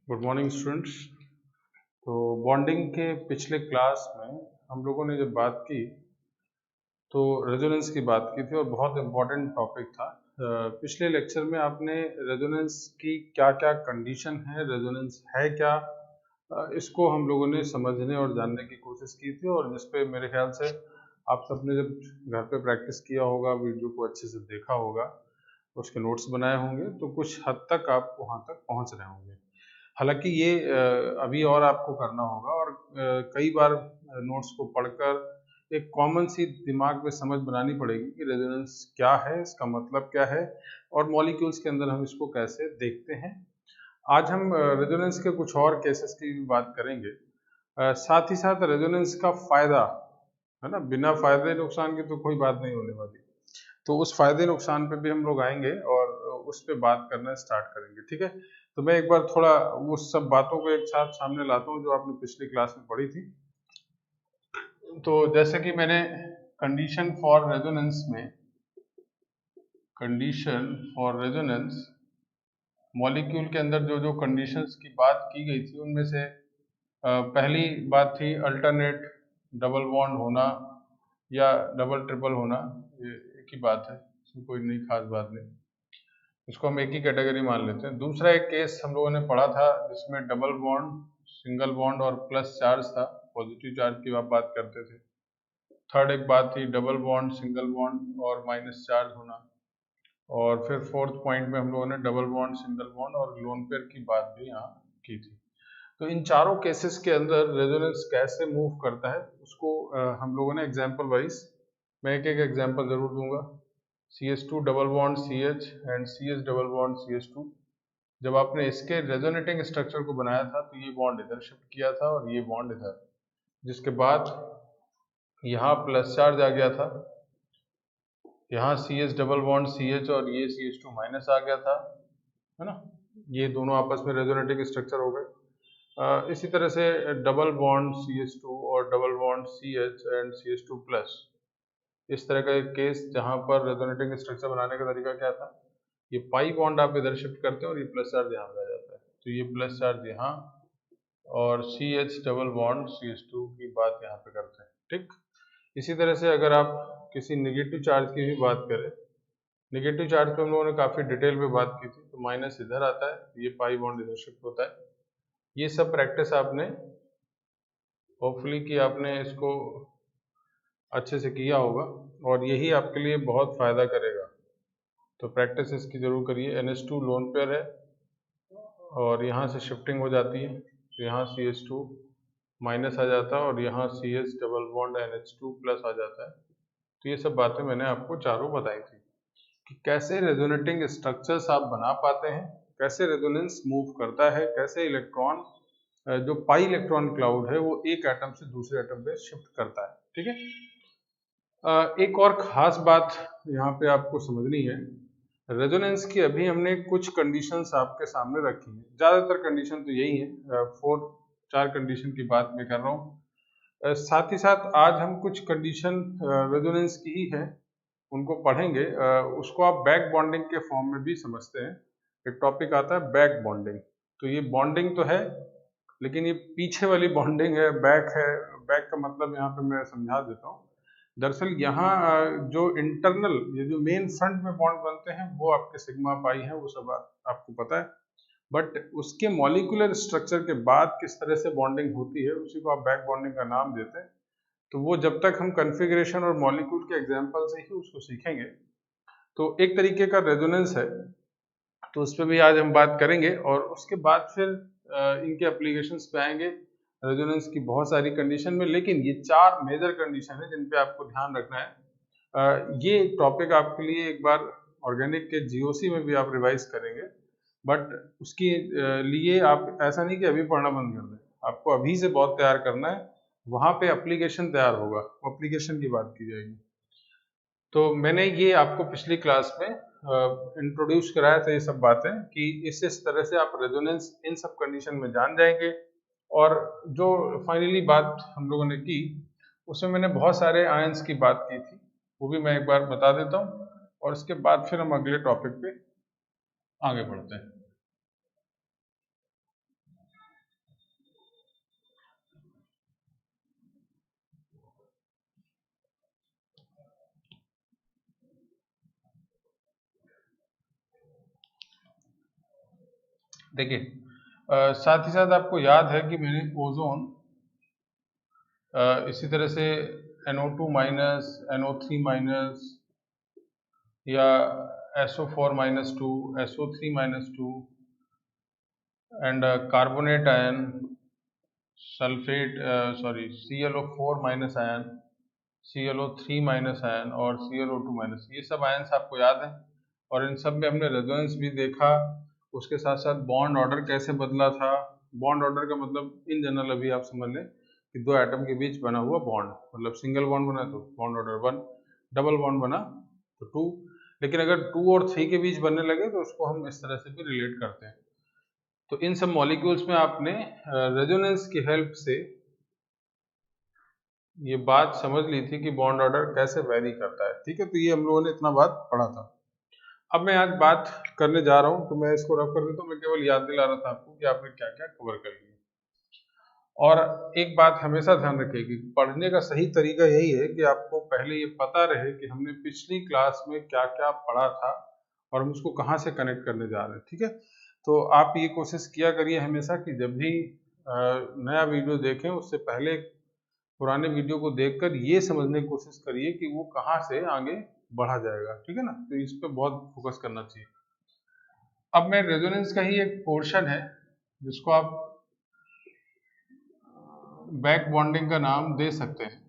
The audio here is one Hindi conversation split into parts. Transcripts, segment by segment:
Good morning students. तो बॉन्डिंग के पिछले क्लास में हम लोगों ने जब बात की तो रेजोनेंस की बात की थी और बहुत इम्पोर्टेंट टॉपिक था। पिछले लेक्चर में आपने रेजोनेंस की क्या क्या कंडीशन है, रेजोनेंस है क्या, इसको हम लोगों ने समझने और जानने की कोशिश की थी और जिस पे मेरे ख्याल से आप सबने जब घर पे प्रैक्टिस किया होगा, वीडियो को अच्छे से देखा होगा, उसके नोट्स बनाए होंगे तो कुछ हद तक आप वहाँ तक पहुँच रहे होंगे। हालांकि ये अभी और आपको करना होगा और कई बार नोट्स को पढ़कर एक कॉमन सी दिमाग में समझ बनानी पड़ेगी कि रेजोनेंस क्या है, इसका मतलब क्या है और मॉलिक्यूल्स के अंदर हम इसको कैसे देखते हैं। आज हम रेजोनेंस के कुछ और केसेस की भी बात करेंगे। साथ ही साथ रेजोनेंस का फायदा है ना, बिना फायदे नुकसान की तो कोई बात नहीं होने वाली। तो उस फायदे नुकसान पे भी हम लोग आएंगे और उस पे बात करना स्टार्ट करेंगे। ठीक है, तो मैं एक बार थोड़ा उस सब बातों को एक साथ सामने लाता हूँ जो आपने पिछली क्लास में पढ़ी थी। तो जैसे कि मैंने कंडीशन फॉर रेजोनेंस में, कंडीशन फॉर रेजोनेंस मॉलिक्यूल के अंदर जो जो कंडीशंस की बात की गई थी उनमें से पहली बात थी अल्टरनेट डबल बॉन्ड होना या डबल ट्रिपल होना। ये एक ही बात है, इसमें कोई नई खास बात नहीं, इसको हम एक ही कैटेगरी मान लेते हैं। दूसरा एक केस हम लोगों ने पढ़ा था जिसमें डबल बॉन्ड, सिंगल बॉन्ड और प्लस चार्ज था, पॉजिटिव चार्ज की आप बात करते थे। थर्ड एक बात थी डबल बॉन्ड, सिंगल बॉन्ड और माइनस चार्ज होना। और फिर फोर्थ पॉइंट में हम लोगों ने डबल बॉन्ड, सिंगल बॉन्ड और लोन पेयर की बात भी यहाँ की थी। तो इन चारों केसेस के अंदर रेजोनेंस कैसे मूव करता है उसको हम लोगों ने एग्जाम्पल वाइज, मैं एक एक एग्जाम्पल जरूर दूंगा। CH2 double bond CH and CH double bond CH2, जब आपने इसके रेजोनेटिंग स्ट्रक्चर को बनाया था तो ये बॉन्ड इधर शिफ्ट किया था और ये बॉन्ड इधर, जिसके बाद यहाँ प्लस चार्ज आ गया था, यहाँ CH डबल बॉन्ड CH और ये CH2 माइनस आ गया था, है ना। ये दोनों आपस में रेजोनेटिंग स्ट्रक्चर हो गए। इसी तरह से डबल बॉन्ड CH2 और double bond CH and CH2 plus, इस तरह का एक केस जहां पर रेजोनेटिंग स्ट्रक्चर बनाने का तरीका क्या था, ये पाई बॉन्ड आप इधर शिफ्ट करते हैं और ये प्लस चार्ज यहाँ पे आ जाता है, तो ये प्लस चार्ज यहाँ और CH डबल बॉन्ड CH2 की बात यहाँ पे करते हैं। ठीक, इसी तरह से अगर आप किसी नेगेटिव चार्ज की भी बात करें, नेगेटिव चार्ज पे हम लोगों ने काफी डिटेल में बात की थी, तो माइनस इधर आता है, ये पाई बॉन्ड इधर शिफ्ट होता है। ये सब प्रैक्टिस आपने होपफुली कि आपने इसको अच्छे से किया होगा और यही आपके लिए बहुत फायदा करेगा, तो प्रैक्टिस इसकी जरूर करिए। NH2 लोन पेयर है और यहाँ से शिफ्टिंग हो जाती है, तो यहाँ CH2 माइनस आ जाता है और यहाँ CH double bond NH2 plus आ जाता है। तो ये सब बातें मैंने आपको चारों बताई थी कि कैसे रेजोनेटिंग स्ट्रक्चर्स आप बना पाते हैं, कैसे रेजोनेंस मूव करता है, कैसे इलेक्ट्रॉन, जो पाई इलेक्ट्रॉन क्लाउड है वो एक एटम से दूसरे एटम पे शिफ्ट करता है। ठीक है, एक और खास बात यहाँ पे आपको समझनी है, रेजोनेंस की अभी हमने कुछ कंडीशंस आपके सामने रखी हैं, ज़्यादातर कंडीशन तो यही है, चार कंडीशन की बात मैं कर रहा हूँ। साथ ही साथ आज हम कुछ कंडीशन रेजोनेंस की ही है उनको पढ़ेंगे। उसको आप बैक बॉन्डिंग के फॉर्म में भी समझते हैं, एक टॉपिक आता है बैक बॉन्डिंग। तो ये बॉन्डिंग तो है लेकिन ये पीछे वाली बॉन्डिंग है, बैक है। बैक का मतलब यहाँ पे मैं समझा देता हूँ। दरअसल यहाँ जो इंटरनल, ये जो मेन फ्रंट में बॉन्ड बनते हैं वो आपके सिग्मा पाई है, वो सब आपको पता है, बट उसके मॉलिक्यूलर स्ट्रक्चर के बाद किस तरह से बॉन्डिंग होती है उसी को आप बैक बॉन्डिंग का नाम देते हैं। तो वो जब तक हम कन्फिग्रेशन और मॉलिक्यूल के एग्जाम्पल से ही उसको सीखेंगे, तो एक तरीके का रेजोनेंस है, तो उस पर भी आज हम बात करेंगे और उसके बाद फिर इनके एप्लीकेशंस पे आएंगे रेजोनेंस की बहुत सारी कंडीशन में। लेकिन ये चार मेजर कंडीशन है जिन पे आपको ध्यान रखना है। ये टॉपिक आपके लिए एक बार ऑर्गेनिक के GOC में भी आप रिवाइज करेंगे, बट उसके लिए आप ऐसा नहीं कि अभी पढ़ना बंद कर दें, आपको अभी से बहुत तैयार करना है, वहाँ पे एप्लीकेशन तैयार होगा, एप्लीकेशन की बात की जाएगी। तो मैंने ये आपको पिछली क्लास में इंट्रोड्यूस कराया था ये सब बातें कि इस तरह से आप रेजोनेंस इन सब कंडीशन में जान जाएंगे। और जो फाइनली बात हम लोगों ने की उसमें मैंने बहुत सारे आयंस की बात की थी, वो भी मैं एक बार बता देता हूँ और उसके बाद फिर हम अगले टॉपिक पे आगे बढ़ते हैं। देखिए साथ ही साथ आपको याद है कि मैंने ओजोन इसी तरह से NO2 माइनस, NO3 माइनस या SO4 minus 2, SO3 minus 2 and carbonate ion, sulphate ClO4 minus ion, ClO3 minus ion और ClO2 माइनस, ये सब आयन्स आपको याद है। और इन सब में हमने रेजोनेंस भी देखा। उसके साथ साथ बॉन्ड ऑर्डर कैसे बदला था। बॉन्ड ऑर्डर का मतलब इन जनरल अभी आप समझ लें कि दो एटम के बीच बना हुआ बॉन्ड, मतलब सिंगल बॉन्ड बना तो बॉन्ड ऑर्डर 1, डबल बॉन्ड बना तो 2, लेकिन अगर 2 और 3 के बीच बनने लगे तो उसको हम इस तरह से भी रिलेट करते हैं। तो इन सब मॉलिक्यूल्स में आपने रेजोनेंस की हेल्प से ये बात समझ ली थी कि बॉन्ड ऑर्डर कैसे वेरी करता है। ठीक है, तो ये हम लोगों ने इतना बात पढ़ा था। अब मैं आज बात करने जा रहा हूं, तो मैं इसको रफ कर देता हूं। मैं केवल याद दिला रहा था आपको कि आपने क्या क्या कवर कर लिया। और एक बात हमेशा ध्यान रखिए, पढ़ने का सही तरीका यही है कि आपको पहले ये पता रहे कि हमने पिछली क्लास में क्या क्या पढ़ा था और हम उसको कहाँ से कनेक्ट करने जा रहे हैं। ठीक है, तो आप ये कोशिश किया करिए हमेशा कि जब भी नया वीडियो देखें उससे पहले पुराने वीडियो को देखकर ये समझने की कोशिश करिए कि वो कहाँ से आगे बढ़ा जाएगा। ठीक है ना, तो इस पर बहुत फोकस करना चाहिए। अब मैं रेजोनेंस का ही एक पोर्शन है जिसको आप बैक बॉन्डिंग का नाम दे सकते हैं,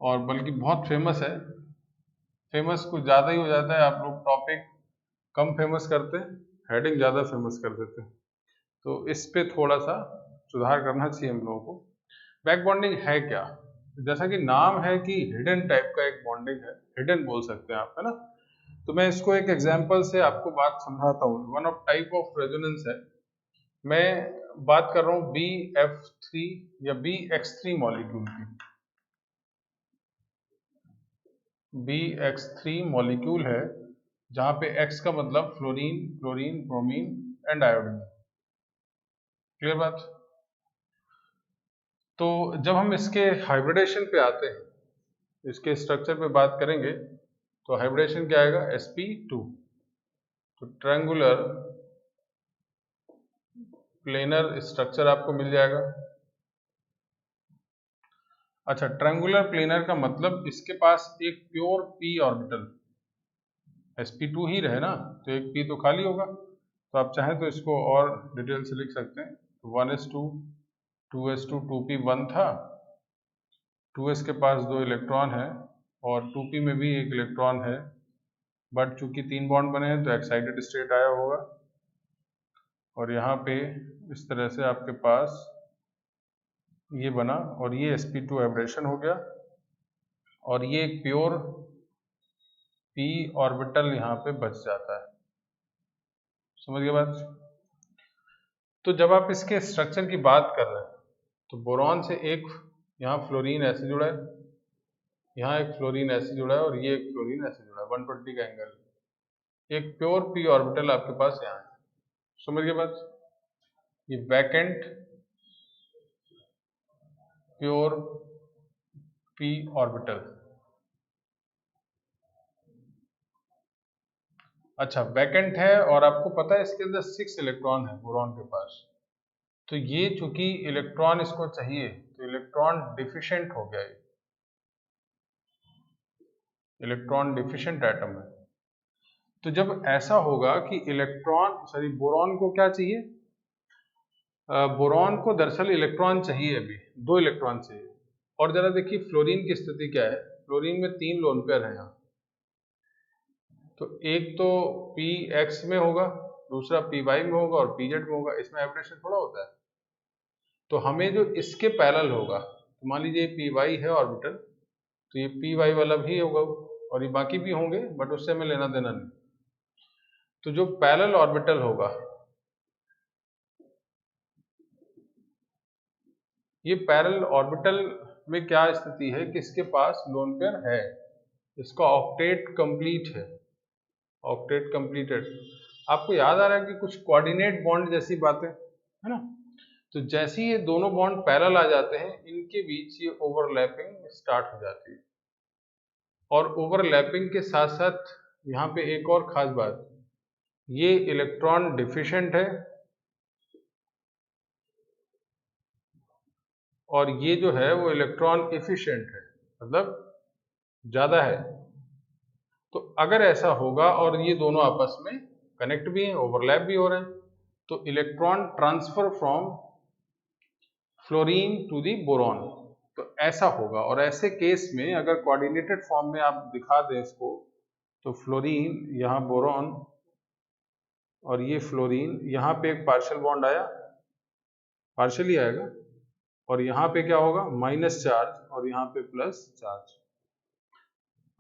और बल्कि बहुत फेमस है। फेमस कुछ ज़्यादा ही हो जाता है, आप लोग टॉपिक कम फेमस करते हैं, हेडिंग ज़्यादा फेमस कर देते हैं। तो इस पे थोड़ा सा सुधार करना चाहिए हम लोगों को। बैक बॉन्डिंग है क्या? जैसा कि नाम है कि हिडन टाइप का एक बॉन्डिंग है, हिडन बोल सकते हैं आप, है ना। तो मैं इसको एक एग्जांपल से आपको बात समझाता हूँ। One of type of resonance है। मैं बात कर रहा हूँ BF3 या BX3 मॉलिक्यूल की। BX3 मॉलिक्यूल है जहां पे X का मतलब fluorine, chlorine, bromine and iodine. Clear बात? तो जब हम इसके हाइब्रिडेशन पे आते हैं, इसके स्ट्रक्चर पे बात करेंगे, तो हाइब्रिडेशन क्या आएगा? sp2। तो ट्रायंगुलर प्लेनर स्ट्रक्चर आपको मिल जाएगा। अच्छा, ट्रायंगुलर प्लेनर का मतलब इसके पास एक प्योर p ऑर्बिटल, sp2 ही रहे ना, तो एक p तो खाली होगा। तो आप चाहें तो इसको और डिटेल से लिख सकते हैं। तो 1s2 2s2 2p1 था, 2s के पास 2 इलेक्ट्रॉन है और 2p में भी एक इलेक्ट्रॉन है, बट चूंकि 3 बॉन्ड बने हैं तो एक्साइटेड स्टेट आया होगा। और यहाँ पे इस तरह से आपके पास ये बना और ये sp2 एब्रेशन हो गया, और ये एक प्योर p ऑर्बिटल यहाँ पे बच जाता है। समझ गए बात? तो जब आप इसके स्ट्रक्चर की बात कर रहे हैं, तो बोरॉन से एक यहाँ फ्लोरीन ऐसे जुड़ा है, यहाँ एक फ्लोरीन ऐसे जुड़ा है और ये एक फ्लोरीन ऐसे जुड़ा है, 120 का एंगल। एक प्योर p ऑर्बिटल आपके पास यहाँ है। समझ गए बात? ये वैकेंट प्योर p ऑर्बिटल। अच्छा, वैकेंट है और आपको पता है इसके अंदर 6 इलेक्ट्रॉन है बोरॉन के पास। तो ये चूंकि इलेक्ट्रॉन इसको चाहिए, तो इलेक्ट्रॉन डिफिशिएंट हो गया, ये इलेक्ट्रॉन डिफिशिएंट एटम है। तो जब ऐसा होगा कि बोरॉन को क्या चाहिए? बोरॉन को दरअसल इलेक्ट्रॉन चाहिए, अभी 2 इलेक्ट्रॉन चाहिए। और जरा देखिए फ्लोरीन की स्थिति क्या है। फ्लोरीन में 3 लोन पेयर है यहाँ। तो एक तो px में होगा, दूसरा py में होगा और pz में होगा। इसमें एब्रेशन थोड़ा होता है। तो हमें जो इसके पैरेलल होगा, तो मान लीजिए py है ऑर्बिटल, तो ये py वाला भी होगा और ये बाकी भी होंगे, बट उससे हमें लेना देना नहीं। तो जो पैरेलल ऑर्बिटल होगा, ये पैरेलल ऑर्बिटल में क्या स्थिति है कि इसके पास लोन पेयर है, इसका ऑक्टेट कंप्लीट है, ऑक्टेट कंप्लीटेड। आपको याद आ रहा है कि कुछ कोऑर्डिनेट बॉन्ड जैसी बातें है ना। तो जैसे ही ये दोनों बॉन्ड पैरेलल आ जाते हैं, इनके बीच ये ओवरलैपिंग स्टार्ट हो जाती है। और ओवरलैपिंग के साथ साथ यहाँ पे एक और खास बात, ये इलेक्ट्रॉन डिफिशिएंट है और ये जो है वो इलेक्ट्रॉन एफिशिएंट है, मतलब ज्यादा है। तो अगर ऐसा होगा और ये दोनों आपस में कनेक्ट भी हैं, ओवरलैप भी हो रहे हैं, तो electron transfer from fluorine to the boron, तो ऐसा होगा। और ऐसे केस में अगर कोऑर्डिनेटेड फॉर्म में आप दिखा दें इसको, तो फ्लोरीन यहाँ बोरॉन और ये फ्लोरीन, यहाँ पे एक पार्शियल बॉन्ड आया, पार्शियली आएगा, और यहाँ पे क्या होगा, माइनस चार्ज और यहाँ पे प्लस चार्ज।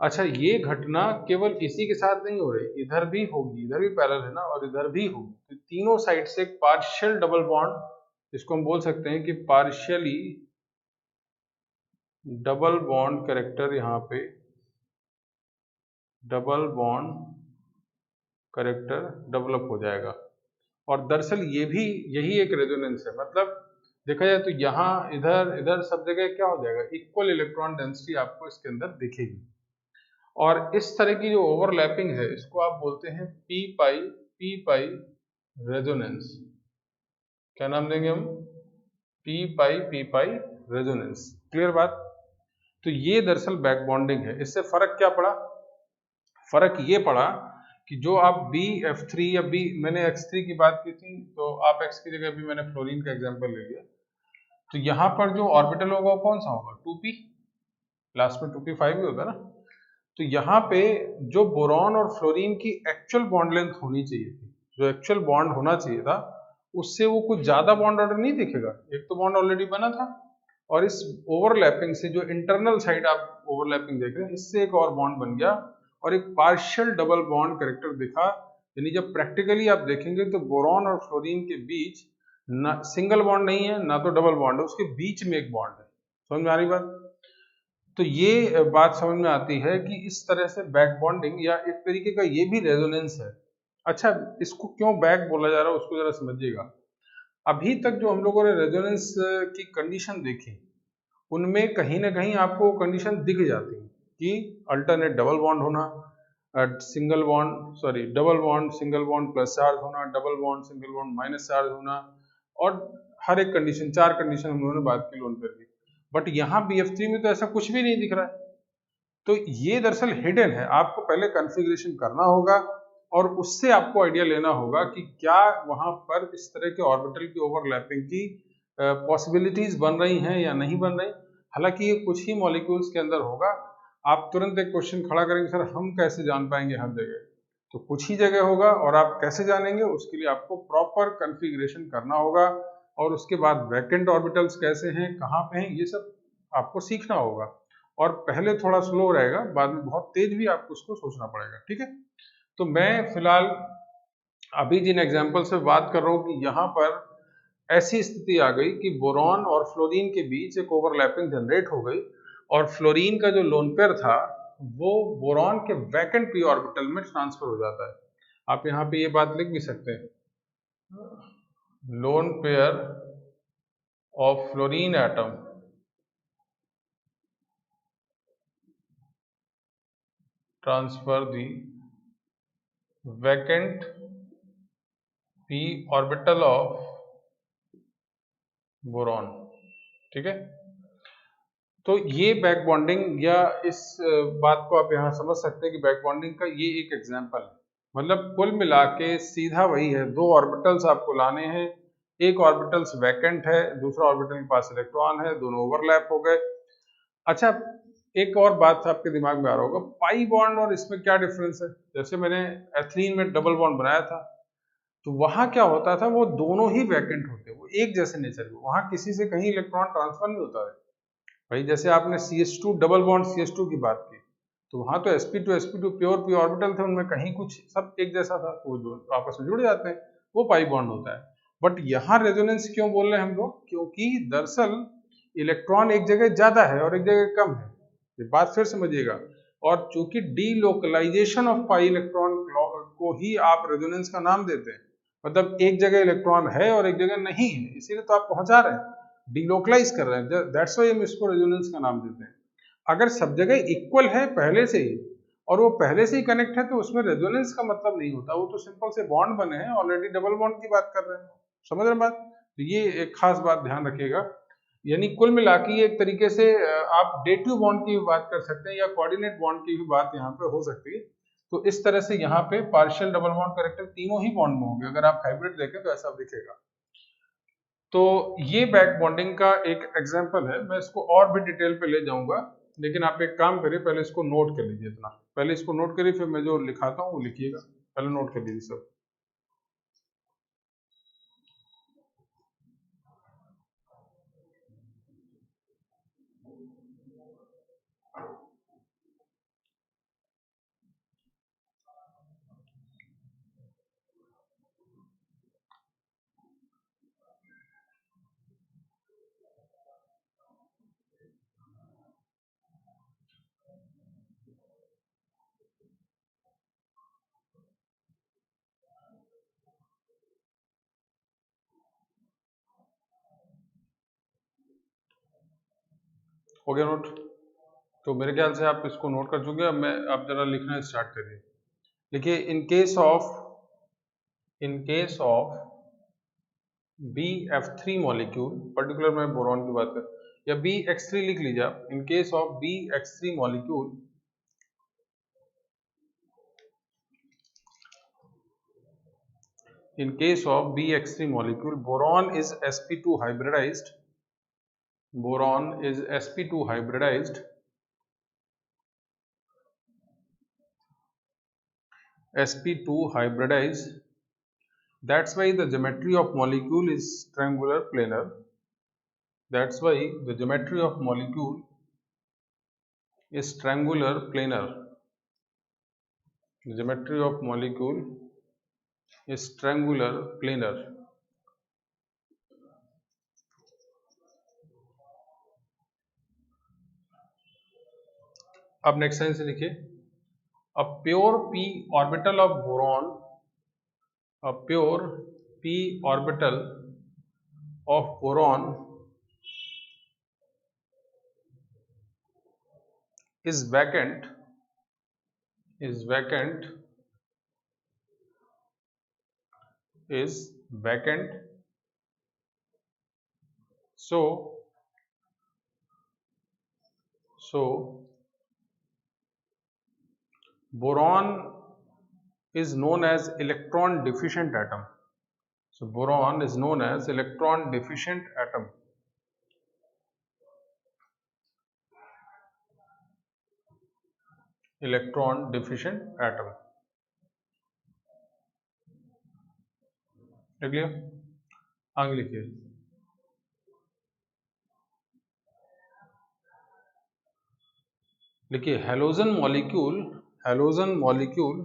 अच्छा, ये घटना केवल इसी के साथ नहीं हो रही, इधर भी होगी, इधर भी पैरेलल है ना, और इधर भी होगी। तो तीनों साइड से एक पार्शियल डबल बॉन्ड, इसको हम बोल सकते हैं कि पार्शियली डबल बॉन्ड कैरेक्टर, यहाँ पे डबल बॉन्ड कैरेक्टर डेवलप हो जाएगा। और दरअसल ये भी यही एक रेजोनेंस है, मतलब देखा जाए तो यहाँ इधर इधर सब जगह क्या हो जाएगा, इक्वल इलेक्ट्रॉन डेंसिटी आपको इसके अंदर दिखेगी। और इस तरह की जो ओवरलैपिंग है, इसको आप बोलते हैं पी पाई रेजोनेंस। क्या नाम देंगे हम, पी पाई रेजोनेंस। क्लियर बात। तो ये दरअसल बैक बॉन्डिंग है। इससे फर्क क्या पड़ा, फर्क ये पड़ा कि जो आप BF3 या मैंने X3 की बात की थी, तो आप X की जगह भी मैंने फ्लोरीन का एग्जांपल ले लिया। तो यहाँ पर जो ऑर्बिटल होगा वो कौन सा होगा, 2p, लास्ट में 2p5 ही होता है ना। तो यहाँ पे जो बोरॉन और फ्लोरीन की एक्चुअल बॉन्ड लेंथ होनी चाहिए थी, जो एक्चुअल बॉन्ड होना चाहिए था, उससे वो कुछ ज्यादा बॉन्ड ऑर्डर नहीं दिखेगा। एक तो बॉन्ड ऑलरेडी बना था, और इस ओवरलैपिंग से जो इंटरनल साइड आप ओवरलैपिंग देख रहे हैं, इससे एक और बॉन्ड बन गया और एक पार्शियल डबल बॉन्ड कैरेक्टर दिखा। यानी जब प्रैक्टिकली आप देखेंगे तो बोरॉन और फ्लोरीन के बीच ना सिंगल बॉन्ड नहीं है ना तो डबल बॉन्ड है, उसके बीच में एक बॉन्ड है। समझ में आ रही बात। तो ये बात समझ में आती है कि इस तरह से बैक बॉन्डिंग या एक तरीके का ये भी रेजोनेंस है। अच्छा, इसको क्यों बैक बोला जा रहा है उसको जरा समझिएगा। अभी तक जो हम लोगों ने रेजोनेंस की कंडीशन देखी, उनमें कहीं ना कहीं आपको कंडीशन दिख जाती है कि अल्टरनेट डबल बॉन्ड होना, single bond sorry double bond single bond plus charge होना, double bond single bond minus charge होना, और हर एक कंडीशन, 4 कंडीशन हम लोगों ने बात की लोन पेयर की। बट यहाँ BF3 में तो ऐसा कुछ भी नहीं दिख रहा है। तो ये दरअसल हिडन है, आपको पहले कॉन्फ़िगरेशन करना होगा और उससे आपको आइडिया लेना होगा कि क्या वहां पर इस तरह के ऑर्बिटल की ओवरलैपिंग की पॉसिबिलिटीज बन रही हैं या नहीं बन रही। हालांकि ये कुछ ही मॉलिक्यूल्स के अंदर होगा। आप तुरंत एक क्वेश्चन खड़ा करेंगे, सर हम कैसे जान पाएंगे हर जगह, तो कुछ ही जगह होगा। और आप कैसे जानेंगे, उसके लिए आपको प्रॉपर कॉन्फ़िगरेशन करना होगा, और उसके बाद वैकेंट ऑर्बिटल्स कैसे हैं, कहाँ पे हैं, ये सब आपको सीखना होगा। और पहले थोड़ा स्लो रहेगा, बाद में बहुत तेज भी आपको उसको सोचना पड़ेगा। ठीक है। तो मैं फिलहाल अभी जिन एग्जाम्पल से बात कर रहा हूँ कि यहाँ पर ऐसी स्थिति आ गई कि बोरॉन और फ्लोरीन के बीच एक ओवरलैपिंग जनरेट हो गई, और फ्लोरीन का जो लोन पेयर था वो बोरॉन के वैकेंट p ऑर्बिटल में ट्रांसफर हो जाता है। आप यहाँ पे ये बात लिख भी सकते हैं, loan pair of fluorine atom transfer the vacant p orbital of boron. ठीक है। तो ये बैक बॉन्डिंग, या इस बात को आप यहाँ समझ सकते हैं कि बैक बॉन्डिंग का ये एक एग्जांपल है। मतलब कुल मिला के सीधा वही है, दो ऑर्बिटल्स आपको लाने हैं, एक ऑर्बिटल्स वैकेंट है, दूसरा ऑर्बिटल के पास इलेक्ट्रॉन है, दोनों ओवरलैप हो गए। अच्छा, एक और बात आपके दिमाग में आ रहा होगा, पाई बॉन्ड और इसमें क्या डिफरेंस है। जैसे मैंने एथिलीन में डबल बॉन्ड बनाया था, तो वहां क्या होता था, वो दोनों ही वैकेंट होते, वो एक जैसे नेचर के, वहां किसी से कहीं इलेक्ट्रॉन ट्रांसफर नहीं होता है भाई। जैसे आपने CH2 डबल बॉन्ड CH2 की बात की, तो वहां तो sp2 प्योर p ऑर्बिटल थे, उनमें कहीं कुछ सब एक जैसा था, तो वो जो आपस में जुड़ जाते हैं, वो पाई बॉन्ड होता है। बट यहाँ रेजोनेंस क्यों बोल रहे हैं हम लोग, क्योंकि दरअसल इलेक्ट्रॉन एक जगह ज्यादा है और एक जगह कम है, ये बात फिर समझिएगा। और चूंकि डीलोकलाइजेशन ऑफ पाई इलेक्ट्रॉन को ही आप रेजोनेंस का नाम देते हैं, मतलब एक जगह इलेक्ट्रॉन है और एक जगह नहीं है, इसीलिए तो आप पहुंचा रहे हैं, डिलोकलाइज कर रहे हैं, दैट्स व्हाई हम इसको रेजोनेंस का नाम देते हैं। अगर सब जगह इक्वल है पहले से ही, और वो पहले से ही कनेक्ट है तो उसमें रेजोनेंस का मतलब नहीं होता, वो तो सिंपल से बॉन्ड बने हैं, ऑलरेडी डबल बॉन्ड की बात कर रहे हैं। समझ रहे हैं बात? तो ये एक खास बात ध्यान रखिएगा। यानी कुल मिला के एक तरीके से आप डेटिव बॉन्ड की भी बात कर सकते हैं या कोऑर्डिनेट बॉन्ड की भी बात यहाँ पे हो सकती है। तो इस तरह से यहाँ पे पार्शियल डबल बॉन्ड कैरेक्टर तीनों ही बॉन्ड में होंगे। अगर आप हाइब्रिड देखें तो ऐसा दिखेगा। तो ये बैक बॉन्डिंग का एक एग्जाम्पल है। मैं इसको और भी डिटेल पे ले जाऊंगा, लेकिन आप एक काम करिए, पहले इसको नोट कर लीजिए। इतना पहले इसको नोट करिए, फिर मैं जो लिखाता हूँ वो लिखिएगा। पहले नोट कर लीजिए सब। हो गया नोट? तो मेरे ख्याल से आप इसको नोट कर चुके हैं। अब मैं आप जरा लिखना स्टार्ट करिए। देखिए, in case of BF3 molecule, particular मैं बोरॉन की बात कर, या BX3 लिख लीजिए आप। In case of BX3 molecule, in case of BX3 molecule, boron is sp2 hybridized. Boron is sp2 hybridized. sp2 hybridized. That's why the geometry of molecule is triangular planar. That's why the geometry of molecule is triangular planar. The geometry of molecule is triangular planar. अब नेक्स्ट साइन से लिखिए, a pure p orbital of boron, a pure p orbital of boron is vacant, is vacant, is vacant. So boron is known as electron deficient atom. So boron is known as electron deficient atom. Electron deficient atom. देख लिया? आगे लिखिए। लिखिए, halogen molecule, halogen molecule,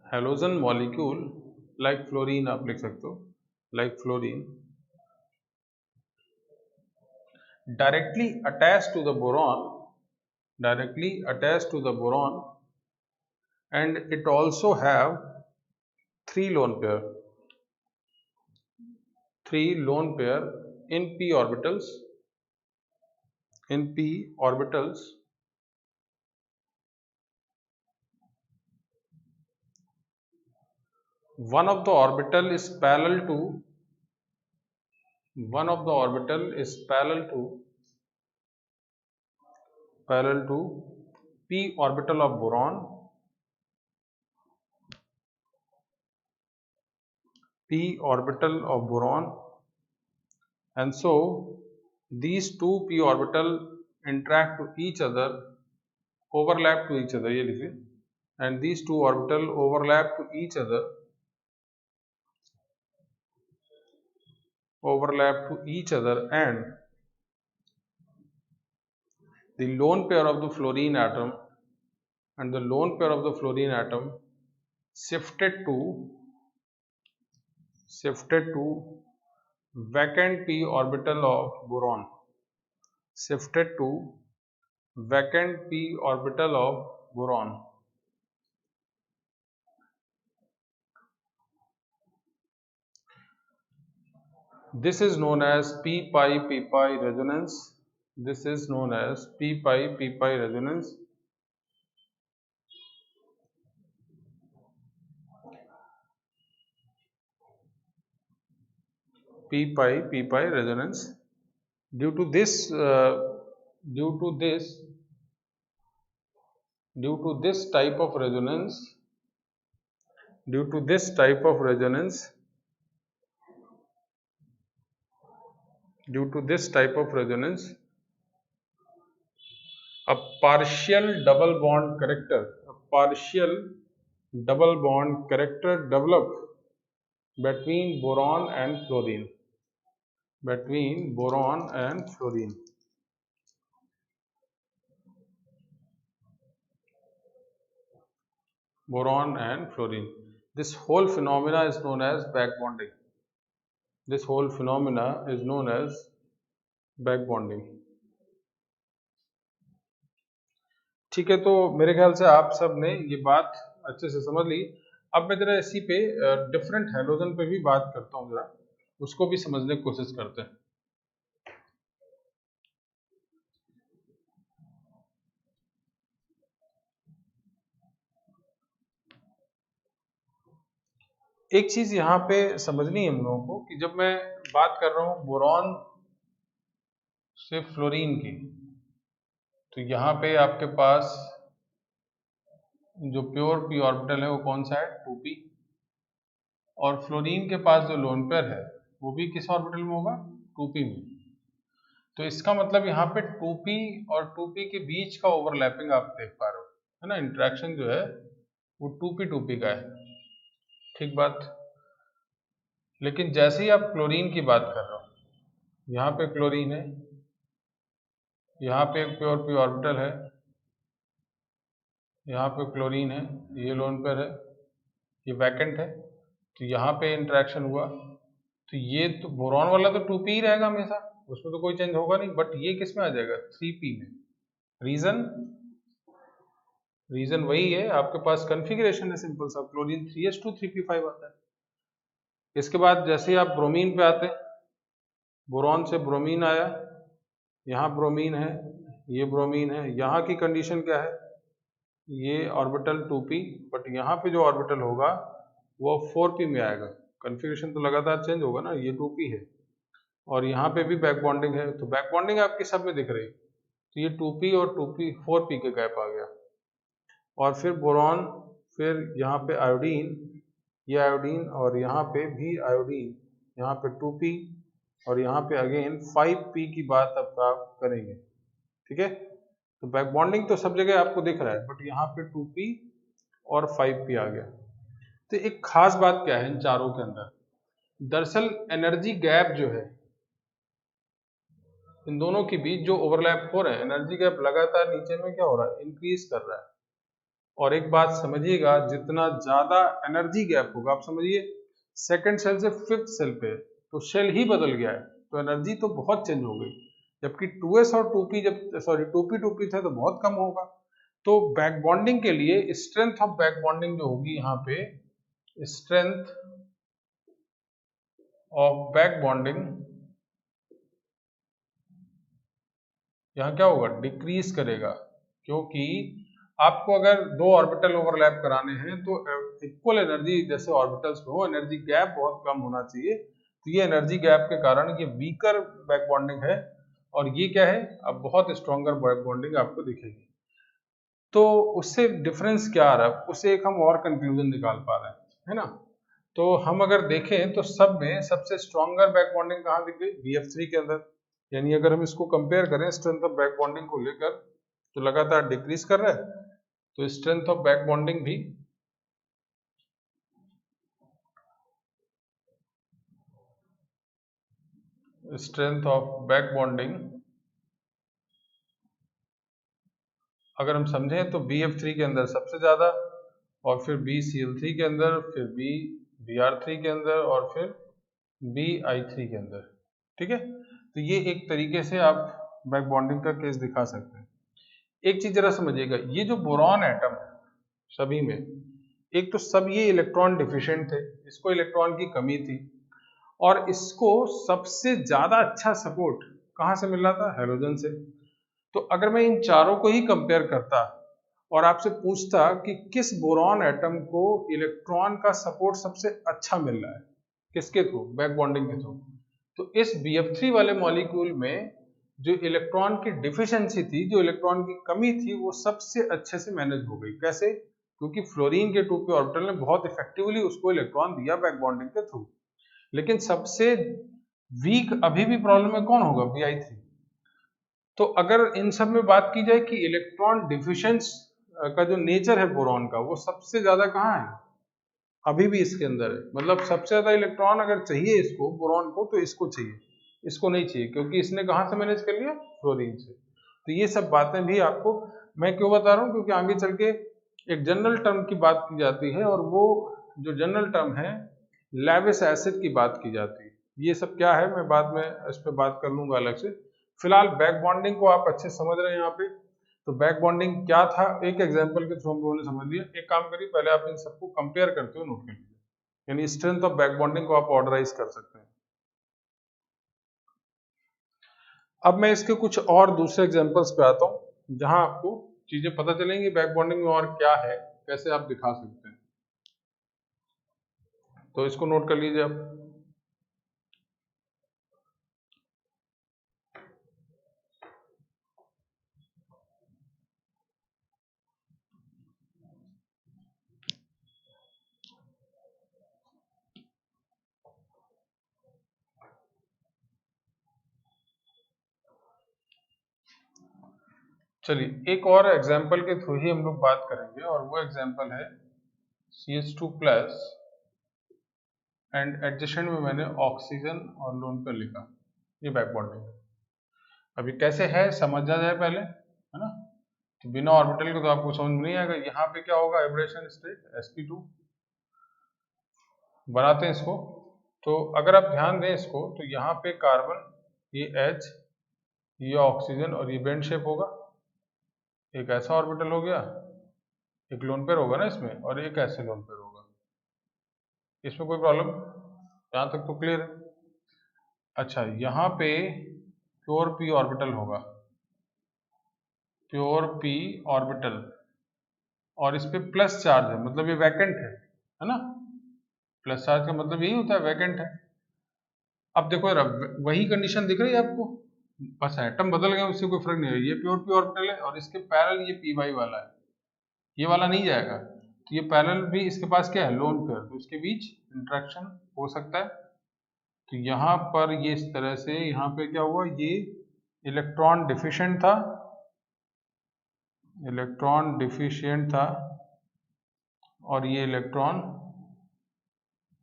halogen molecule like fluorine, आप लिख सकते हो, like fluorine, directly attached to the boron, directly attached to the boron, and it also have three lone pair in p orbitals, in p orbitals. One of the orbital is parallel to, one of the orbital is parallel to p orbital of boron, p orbital of boron, and so these two p orbital interact to each other, overlap to each other, ये लिखिए, and these two orbital overlap to each other, and the lone pair of the fluorine atom and the lone pair of the fluorine atom shifted to vacant p orbital of boron, shifted to vacant p orbital of boron. This is known as p pi resonance. This is known as p-pi resonance. p-pi resonance. Due to this type of resonance, a partial double bond character develop between boron and fluorine. This whole phenomena is known as back bonding. ठीक है, तो मेरे ख्याल से आप सब ने ये बात अच्छे से समझ ली। अब मैं जरा इसी पे डिफरेंट हैलोजन पे भी बात करता हूँ, जरा उसको भी समझने की कोशिश करते हैं। एक चीज यहाँ पे समझनी है हम लोगों को कि जब मैं बात कर रहा हूँ बोरॉन से फ्लोरीन की, तो यहाँ पे आपके पास जो प्योर पी ऑर्बिटल है वो कौन सा है, 2p, और फ्लोरीन के पास जो लोन पेयर है वो भी किस ऑर्बिटल में होगा, 2p में। तो इसका मतलब यहाँ पे 2p और 2p के बीच का ओवरलैपिंग आप देख पा रहे हो, है ना। इंटरेक्शन जो है वो 2p का है, ठीक बात। लेकिन जैसे ही आप क्लोरीन की बात कर रहे हो, यहाँ पे क्लोरीन है, यहाँ पे एक प्योर पी ऑर्बिटल है, यहाँ पे क्लोरीन है, ये लोन पेयर है, ये वैकेंट है, तो यहाँ पे इंटरेक्शन हुआ, तो ये तो बोरॉन वाला तो 2p ही रहेगा हमेशा, उसमें तो कोई चेंज होगा नहीं। बट ये किस में आ जाएगा, 3p में। रीजन वही है, आपके पास कॉन्फ़िगरेशन है सिंपल सा, क्लोरीन 3s2 3p5 आता है। इसके बाद जैसे ही आप ब्रोमीन पे आते हैं, बोरॉन से ब्रोमीन आया, यहाँ ब्रोमीन है, ये ब्रोमीन है, यहाँ की कंडीशन क्या है, ये ऑर्बिटल 2p, बट यहाँ पे जो ऑर्बिटल होगा वो 4p में आएगा। कॉन्फ़िगरेशन तो लगातार चेंज होगा ना, ये 2p है और यहाँ पे भी बैक बॉन्डिंग है, तो बैक बॉन्डिंग आपकी सब में दिख रही, तो ये 2p और 4p के गैप आ गया। और फिर बोरॉन, फिर यहाँ पे आयोडीन, ये आयोडीन, और यहाँ पे भी आयोडीन, यहाँ पे 2p, और यहाँ पे अगेन 5p की बात अब आप करेंगे, ठीक है। तो बैक बॉन्डिंग तो सब जगह आपको दिख रहा है, बट यहाँ पे 2p और 5p आ गया। तो एक खास बात क्या है इन चारों के अंदर, दरअसल एनर्जी गैप जो है इन दोनों के बीच जो ओवरलैप हो रहा है, एनर्जी गैप लगातार नीचे में क्या हो रहा है, इंक्रीज कर रहा है। और एक बात समझिएगा, जितना ज्यादा एनर्जी गैप होगा, आप समझिए सेकंड सेल से फिफ्थ सेल पे तो सेल ही बदल गया है, तो एनर्जी तो बहुत चेंज हो गई। जबकि 2s और 2p जब 2p थे तो बहुत कम होगा। तो बैक बॉन्डिंग के लिए स्ट्रेंथ ऑफ बैक बॉन्डिंग जो होगी यहाँ पे, स्ट्रेंथ ऑफ बैक बॉन्डिंग यहाँ क्या होगा, डिक्रीज करेगा। क्योंकि आपको अगर दो ऑर्बिटल ओवरलैप कराने हैं तो इक्वल एनर्जी जैसे ऑर्बिटल्स में हो, एनर्जी गैप बहुत कम होना चाहिए। तो ये एनर्जी गैप के कारण ये वीकर बैक बॉन्डिंग है, और ये क्या है, अब बहुत स्ट्रॉन्गर बैक बॉन्डिंग आपको दिखेगी। तो उससे डिफरेंस क्या आ रहा है, उससे एक हम और कंक्लूजन निकाल पा रहे हैं, है ना। तो हम अगर देखें तो सब में सबसे स्ट्रॉन्गर बैक बॉन्डिंग कहाँ दिख गई, BF3 के अंदर। यानी अगर हम इसको कंपेयर करें स्ट्रेंथ ऑफ बैक बॉन्डिंग को लेकर, तो लगातार डिक्रीज कर रहा है, तो स्ट्रेंथ ऑफ बैक बॉन्डिंग भी अगर हम समझें तो BF3 के अंदर सबसे ज्यादा, और फिर BCl3 के अंदर, फिर BR3 के अंदर, और फिर BI3 के अंदर, ठीक है। तो ये एक तरीके से आप बैक बॉन्डिंग का केस दिखा सकते हैं। एक चीज जरा समझिएगा, ये जो बोरॉन एटम है सभी में, एक तो सब ये इलेक्ट्रॉन डिफिशिएंट थे, इसको इलेक्ट्रॉन की कमी थी, और इसको सबसे ज्यादा अच्छा सपोर्ट कहाँ से मिल रहा था? हैलोजन से। तो अगर मैं इन चारों को ही कंपेयर करता और आपसे पूछता कि किस बोरॉन एटम को इलेक्ट्रॉन का सपोर्ट सबसे अच्छा मिल रहा है, किसके थ्रू? बैक बॉन्डिंग के थ्रू। तो इस BF3 वाले मॉलिक्यूल में जो इलेक्ट्रॉन की डिफिशियंसी थी, जो इलेक्ट्रॉन की कमी थी, वो सबसे अच्छे से मैनेज हो गई। कैसे? क्योंकि फ्लोरीन के 2p ऑर्बिटल ने बहुत इफेक्टिवली उसको इलेक्ट्रॉन दिया बैक बॉन्डिंग के थ्रू। लेकिन सबसे वीक अभी भी प्रॉब्लम में कौन होगा? Bi3। तो अगर इन सब में बात की जाए कि इलेक्ट्रॉन डिफिशियंस का जो नेचर है बोरॉन का, वो सबसे ज्यादा कहाँ है? अभी भी इसके अंदर है। मतलब सबसे ज्यादा इलेक्ट्रॉन अगर चाहिए इसको, बोरॉन को, तो इसको चाहिए, इसको नहीं चाहिए, क्योंकि इसने कहाँ से मैनेज कर लिया? फ्लोरीन से। तो ये सब बातें भी आपको मैं क्यों बता रहा हूँ? क्योंकि आगे चल के एक जनरल टर्म की बात की जाती है, और वो जो जनरल टर्म है लेविस एसिड की बात की जाती है। ये सब क्या है मैं बाद में इस पर बात कर लूंगा अलग से। फिलहाल बैक बॉन्डिंग को आप अच्छे समझ रहे हैं यहाँ पे। तो बैक बॉन्डिंग क्या था, एक एग्जांपल के थ्रू हम लोगों ने समझ लिया। एक काम करिए, पहले आप इन सबको कंपेयर करते हो नोट कर लीजिए, यानी स्ट्रेंथ ऑफ बैक बॉन्डिंग को आप ऑर्डराइज कर सकते हैं। अब मैं इसके कुछ और दूसरे एग्जांपल्स पे आता हूं, जहां आपको चीजें पता चलेंगी बैक बॉन्डिंग में और क्या है, कैसे आप दिखा सकते हैं। तो इसको नोट कर लीजिए आप। चलिए एक और एग्जाम्पल के थ्रू ही हम लोग बात करेंगे, और वो एग्जाम्पल है CH2 प्लस एंड एडजेसेंट में मैंने ऑक्सीजन और लोन पर लिखा, ये बैक बॉन्डिंग। अभी कैसे है समझा जाए पहले, है ना? तो बिना ऑर्बिटल के तो आपको समझ में नहीं आएगा। यहाँ पे क्या होगा? वाइब्रेशन स्टेट sp2 बनाते हैं इसको। तो अगर आप ध्यान दें इसको, तो यहाँ पे कार्बन, ये H, ये ऑक्सीजन, और ये बेंड शेप होगा। एक ऐसा ऑर्बिटल हो गया, एक लोन पेयर होगा ना इसमें, और एक ऐसे लोन पेयर होगा। इसमें कोई प्रॉब्लम? यहाँ तक तो क्लियर है। अच्छा, यहाँ पे प्योर p ऑर्बिटल होगा, प्योर p ऑर्बिटल, और इस पे प्लस चार्ज है, मतलब ये वैकेंट है ना? प्लस चार्ज का मतलब यही होता है, वैकेंट है। अब देखो यार, वही कंडीशन दिख रही है आपको, बस एटम बदल गए, उससे कोई फर्क नहीं है। ये प्योर p ऑर्बिटल है, और इसके पैरेलल ये py वाला है, ये वाला नहीं जाएगा। तो ये पैरेलल भी इसके पास क्या है? लोन पेयर, तो इसके बीच इंटरेक्शन हो सकता है। तो यहाँ पर ये इस तरह से, यहाँ पे क्या हुआ? ये इलेक्ट्रॉन डिफिशिएंट था, इलेक्ट्रॉन डिफिशिएंट था, और ये इलेक्ट्रॉन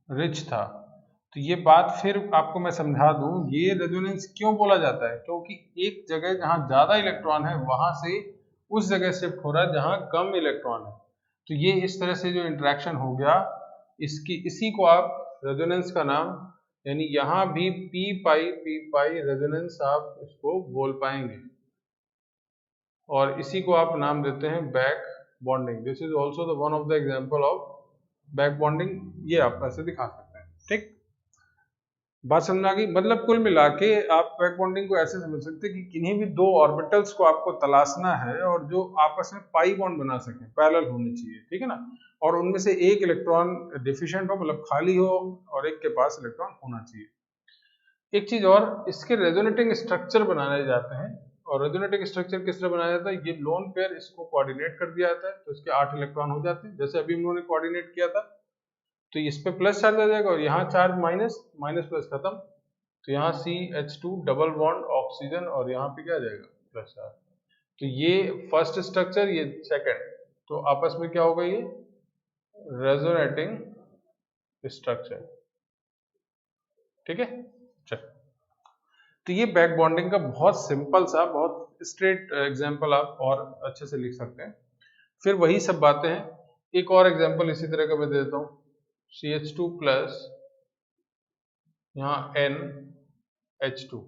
रिच था। तो ये बात फिर आपको मैं समझा दूं, ये रेजोनेंस क्यों बोला जाता है? क्योंकि एक जगह जहां ज्यादा इलेक्ट्रॉन है, वहां से उस जगह शिफ्ट हो रहा है जहां कम इलेक्ट्रॉन है। तो ये इस तरह से जो इंटरेक्शन हो गया, इसी को आप रेजोनेंस का नाम, यानी यहाँ भी पी पाई रेजोनेंस आप इसको बोल पाएंगे, और इसी को आप नाम देते हैं back bonding. This is also the one of the example of back bonding. ये आप ऐसे दिखा सकते हैं। ठीक, बात समझ आ गई? मतलब कुल मिला के आप बैक बॉन्डिंग को ऐसे समझ सकते हैं कि किन्हीं भी दो ऑर्बिटल्स को आपको तलाशना है, और जो आपस में पाई बॉन्ड बना सकें, पैरेलल होने चाहिए, ठीक है ना? और उनमें से एक इलेक्ट्रॉन डिफिशिएंट हो, मतलब खाली हो, और एक के पास इलेक्ट्रॉन होना चाहिए। एक चीज और, इसके रेजोनेटिंग स्ट्रक्चर बनाए जाते हैं, और रेजोनेटिंग स्ट्रक्चर किस तरह बनाया जाता है? ये लोन पेयर इसको कोऑर्डिनेट कर दिया जाता है, तो इसके 8 इलेक्ट्रॉन हो जाते हैं, जैसे अभी हम लोगों ने कोऑर्डिनेट किया था। तो इस पे प्लस चार्ज आ जाएगा, और यहाँ चार्ज माइनस, माइनस प्लस खत्म। तो यहाँ CH2 डबल बॉन्ड ऑक्सीजन, और यहाँ पे क्या आ जाएगा? Plus charge. तो ये फर्स्ट स्ट्रक्चर, ये सेकंड, तो आपस में क्या होगा? ये रेजोनेटिंग स्ट्रक्चर। ठीक है, चल। तो ये बैक बॉन्डिंग का बहुत सिंपल सा, बहुत स्ट्रेट एग्जांपल आप और अच्छे से लिख सकते हैं। फिर वही सब बातें हैं, एक और एग्जांपल इसी तरह का मैं दे देता हूँ। CH2 प्लस, यहाँ NH2,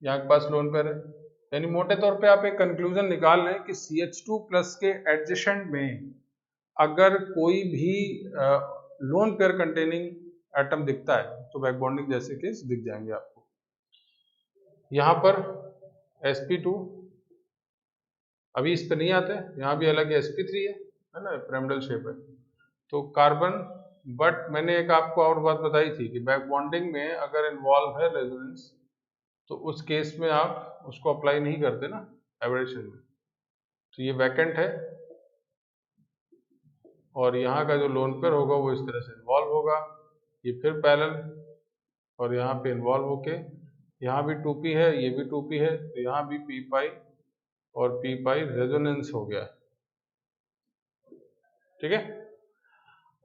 यहाँ के पास लोन पेयर है। यानी मोटे तौर पे आप एक कंक्लूजन निकाल लें कि CH2 प्लस के एडजेसेंट में अगर कोई भी लोन पेयर कंटेनिंग एटम दिखता है, तो बैक बॉन्डिंग जैसे केस दिख जाएंगे आपको। यहाँ पर sp2, अभी इस पे नहीं आते, यहाँ भी अलग sp3 है ना, पिरामिडल शेप है। तो कार्बन, बट मैंने एक आपको और बात बताई थी कि बैक बॉन्डिंग में अगर इन्वॉल्व है रेजोनेंस, तो उस केस में आप उसको अप्लाई नहीं करते ना एब्रेशन में। तो ये वैकेंट है और यहाँ का जो लोन पेयर होगा वो इस तरह से इन्वॉल्व होगा, ये फिर पैरेलल, और यहाँ पे इन्वॉल्व होके यहाँ भी 2p है, ये भी 2p है, तो यहाँ भी p पाई और p पाई रेजोनेंस हो गया। ठीक है।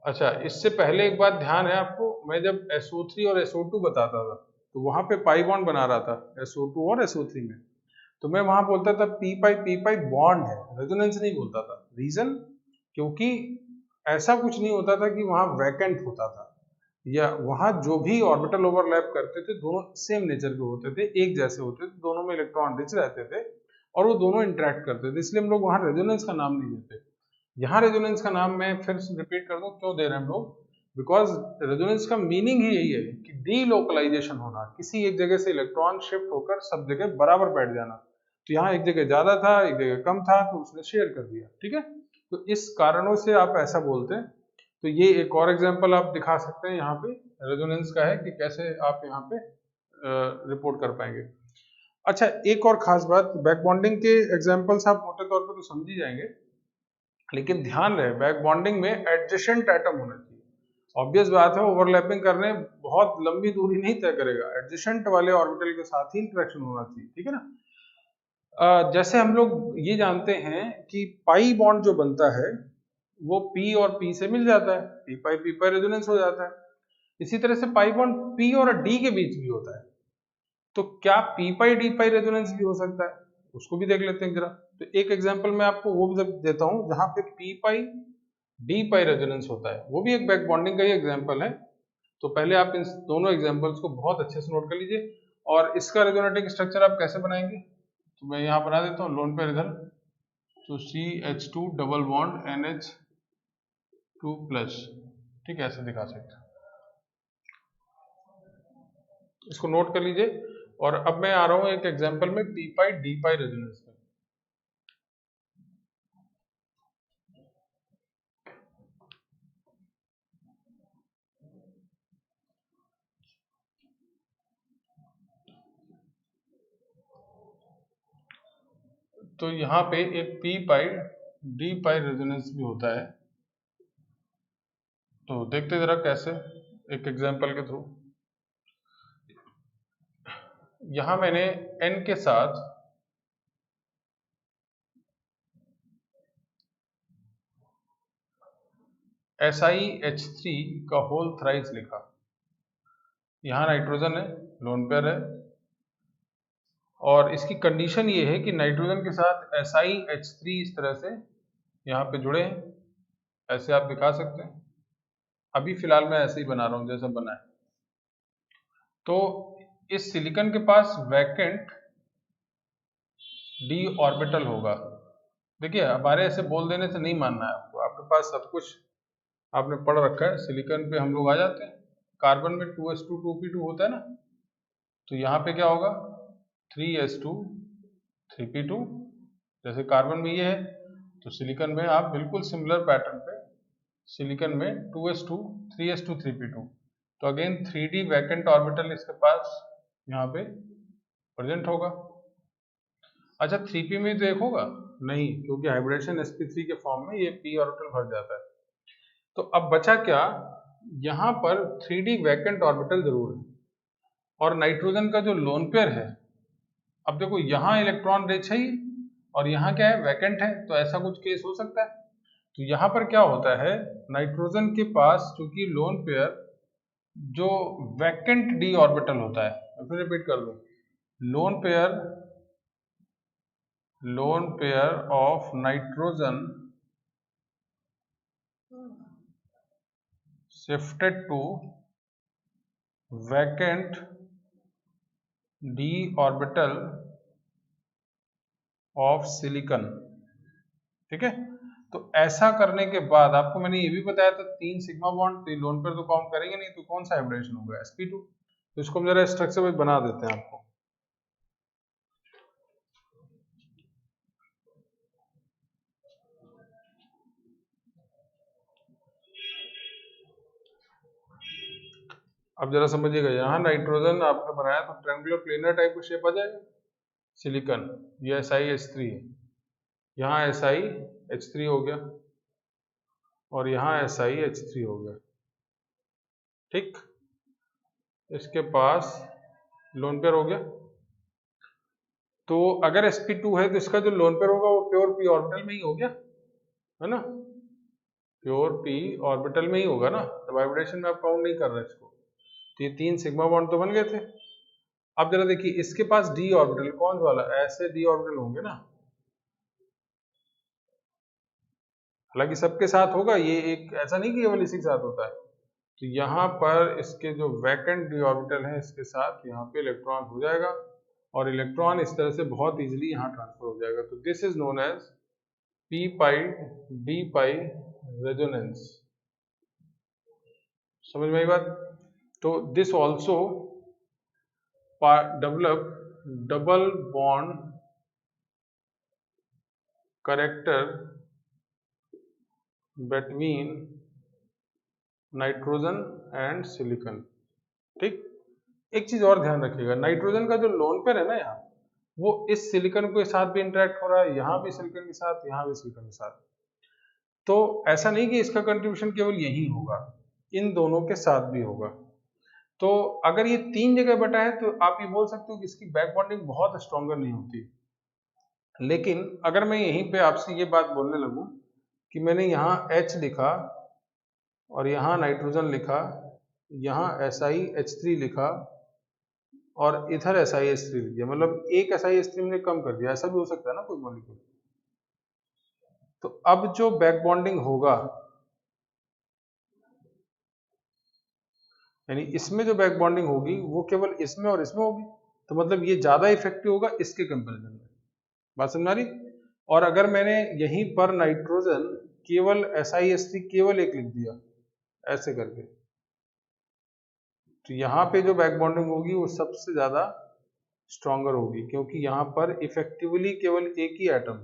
अच्छा, इससे पहले एक बात ध्यान है आपको, मैं जब SO3 और SO2 बताता था तो वहां पे पाई बॉन्ड बना रहा था SO2 और SO3 में, तो मैं वहां बोलता था p पाई बॉन्ड है, रेजोनेंस नहीं बोलता था। रीजन, क्योंकि ऐसा कुछ नहीं होता था कि वहां वैकेंट होता था, या वहां जो भी ऑर्बिटल ओवरलैप करते थे दोनों सेम नेचर के होते थे, एक जैसे होते थे, दोनों में इलेक्ट्रॉन रिच रहते थे और वो दोनों इंटरेक्ट करते थे, इसलिए हम लोग वहां रेजोनेंस का नाम नहीं देते। यहाँ रेजोनेंस का नाम मैं फिर रिपीट कर दूं क्यों दे रहे हैं हम लोग, बिकॉज रेजोनेंस का मीनिंग ही यही है कि डीलोकलाइजेशन होना, किसी एक जगह से इलेक्ट्रॉन शिफ्ट होकर सब जगह बराबर बैठ जाना। तो यहाँ एक जगह ज्यादा था, एक जगह कम था, तो उसने शेयर कर दिया। ठीक है, तो इस कारणों से आप ऐसा बोलते हैं। तो ये एक और एग्जांपल आप दिखा सकते हैं यहाँ पे रेजोनेंस का है कि कैसे आप यहाँ पे रिपोर्ट कर पाएंगे। अच्छा, एक और खास बात, बैक बॉन्डिंग के एग्जांपल्स आप मोटे तौर पे तो समझ ही जाएंगे, लेकिन ध्यान रहे बैक बॉन्डिंग में एडजेसेंट एटम होना चाहिए। ऑब्वियस बात है, ओवरलैपिंग करने बहुत लंबी दूरी नहीं तय करेगा, एडजेसेंट वाले ऑर्बिटल के साथ ही इंटरेक्शन होना चाहिए। ठीक है ना। जैसे हम लोग ये जानते हैं कि पाई बॉन्ड जो बनता है वो p और p से मिल जाता है, p पाई रेजोनेंस हो जाता है। इसी तरह से पाई बॉन्ड p और d के बीच भी होता है, तो क्या p pi d pi resonance भी हो सकता है, उसको भी देख लेते हैं जरा। तो एक एग्जांपल मैं आपको वो भी देता हूं जहां पे p pi d pi resonance होता है, वो भी एक बैक बॉन्डिंग का ही एग्जांपल है। तो पहले आप इन दोनों एग्जांपल्स को बहुत अच्छे से नोट कर लीजिए, और इसका रेजोनेटिंग स्ट्रक्चर आप कैसे बनाएंगे, तो मैं यहाँ बना देता हूँ लोन पेयर इधर, तो CH2 डबल बॉन्ड NH2+, ठीक है, ऐसे दिखा सकते हैं, इसको नोट कर लीजिए। और अब मैं आ रहा हूँ एक एग्जांपल में p pi d pi resonance में। तो यहाँ पे एक p pi d pi resonance भी होता है, तो देखते जरा कैसे, एक एग्जांपल के थ्रू। यहाँ मैंने n के साथ SiH3 का होल थ्राइस लिखा। यहाँ नाइट्रोजन है, लोन पेयर है, और इसकी कंडीशन ये है कि नाइट्रोजन के साथ SiH3 इस तरह से यहाँ पे जुड़े हैं, ऐसे आप दिखा सकते हैं। अभी फिलहाल मैं ऐसे ही बना रहा हूँ जैसा बना है। तो इस सिलिकॉन के पास वैकेंट d ऑर्बिटल होगा। देखिए, हमारे ऐसे बोल देने से नहीं मानना है आपको, आपके पास सब कुछ आपने पढ़ रखा है। सिलिकॉन पे हम लोग आ जाते हैं, कार्बन में 2s2 2p2 होता है ना, तो यहाँ पे क्या होगा 3s2 3p2, जैसे कार्बन में ये है, तो सिलिकॉन में आप बिल्कुल सिमिलर पैटर्न पे, सिलिकॉन में 2s2 3s2 3p2, तो अगेन 3d वैकेंट ऑर्बिटल इसके पास यहाँ पे प्रेजेंट होगा। अच्छा, 3p में तो एक होगा नहीं, क्योंकि हाइब्रिडेशन sp3 के फॉर्म में ये p ऑर्बिटल भर जाता है। तो अब बचा क्या, यहाँ पर 3d वैकेंट ऑर्बिटल जरूर है, और नाइट्रोजन का जो लोन पेयर है, अब देखो यहाँ इलेक्ट्रॉन रिच है और यहाँ क्या है, वैकेंट है, तो ऐसा कुछ केस हो सकता है। तो यहाँ पर क्या होता है, नाइट्रोजन के पास चूंकि लोन पेयर जो वैकेंट d ऑर्बिटल होता है, मैं फिर रिपीट कर दूं, loan pair of nitrogen shifted to vacant d orbital of silicon। ठीक है, तो ऐसा करने के बाद आपको मैंने ये भी बताया था 3 सिग्मा बॉन्ड, तो लोन पेयर तो काउंट करेंगे नहीं, तो कौन सा हाइब्रिडेशन होगा sp2। तो इसको हम जरा स्ट्रक्चर में बना देते हैं आपको। अब जरा समझिएगा, यहाँ नाइट्रोजन आपने बनाया तो ट्रायंगुलर प्लेनर टाइप का शेप आ जाएगा, सिलिकॉन, ये SiH3 है, यहाँ SiH3 हो गया और यहाँ SiH3 हो गया, ठीक। इसके पास लोन पेयर हो गया। तो अगर sp2 है तो इसका जो लोन पेयर होगा वो प्योर p ऑर्बिटल में ही हो गया, है ना, प्योर p ऑर्बिटल में ही होगा ना, तो वाइब्रेशन में आप काउंट नहीं कर रहे इसको। तो ये 3 सिग्मा बॉन्ड तो बन गए थे। अब जरा देखिए इसके पास d ऑर्बिटल, कौन वाला, ऐसे d ऑर्बिटल होंगे ना, हालांकि सबके साथ होगा, ये एक ऐसा नहीं कि केवल इसी के साथ होता है। तो यहाँ पर इसके जो वैकेंट d ऑर्बिटल है इसके साथ यहाँ पे इलेक्ट्रॉन हो जाएगा और इलेक्ट्रॉन इस तरह से बहुत इजीली यहाँ ट्रांसफर हो जाएगा। तो this is known as p pi d pi resonance. समझ में आई बात? तो this also develop double bond character between nitrogen and silicon, ठीक। एक चीज और ध्यान रखिएगा, नाइट्रोजन का जो लोन पेयर है ना यहाँ, वो इस सिलिकॉन के साथ भी इंटरेक्ट हो रहा है, यहाँ भी सिलिकॉन के साथ, यहाँ भी सिलिकॉन के साथ। तो ऐसा नहीं कि इसका कंट्रीब्यूशन केवल यही होगा, इन दोनों के साथ भी होगा। तो अगर ये 3 जगह बटा है तो आप ये बोल सकते हो कि इसकी बैक बॉन्डिंग बहुत स्ट्रॉन्गर नहीं होती। लेकिन अगर मैं यहीं पे आपसे ये बात बोलने लगूं कि मैंने यहाँ H लिखा और यहाँ नाइट्रोजन लिखा, यहाँ SiH3 लिखा और इधर SiH3 लिख दिया, मतलब एक SiH3 मैंने कम कर दिया, ऐसा भी हो सकता है ना कोई मॉलिक्यूल। तो अब जो बैक बॉन्डिंग होगा, यानी इसमें जो बैक बॉन्डिंग होगी वो केवल इसमें और इसमें होगी, तो मतलब ये ज्यादा इफेक्टिव होगा इसके कंपैरिजन में। बात समझ आ रही? और अगर मैंने यहीं पर नाइट्रोजन केवल SiH3 केवल एक लिख दिया ऐसे करके, तो यहाँ पे जो बैक बॉन्डिंग होगी वो सबसे ज्यादा स्ट्रॉन्गर होगी, क्योंकि यहाँ पर इफेक्टिवली केवल एक ही एटम,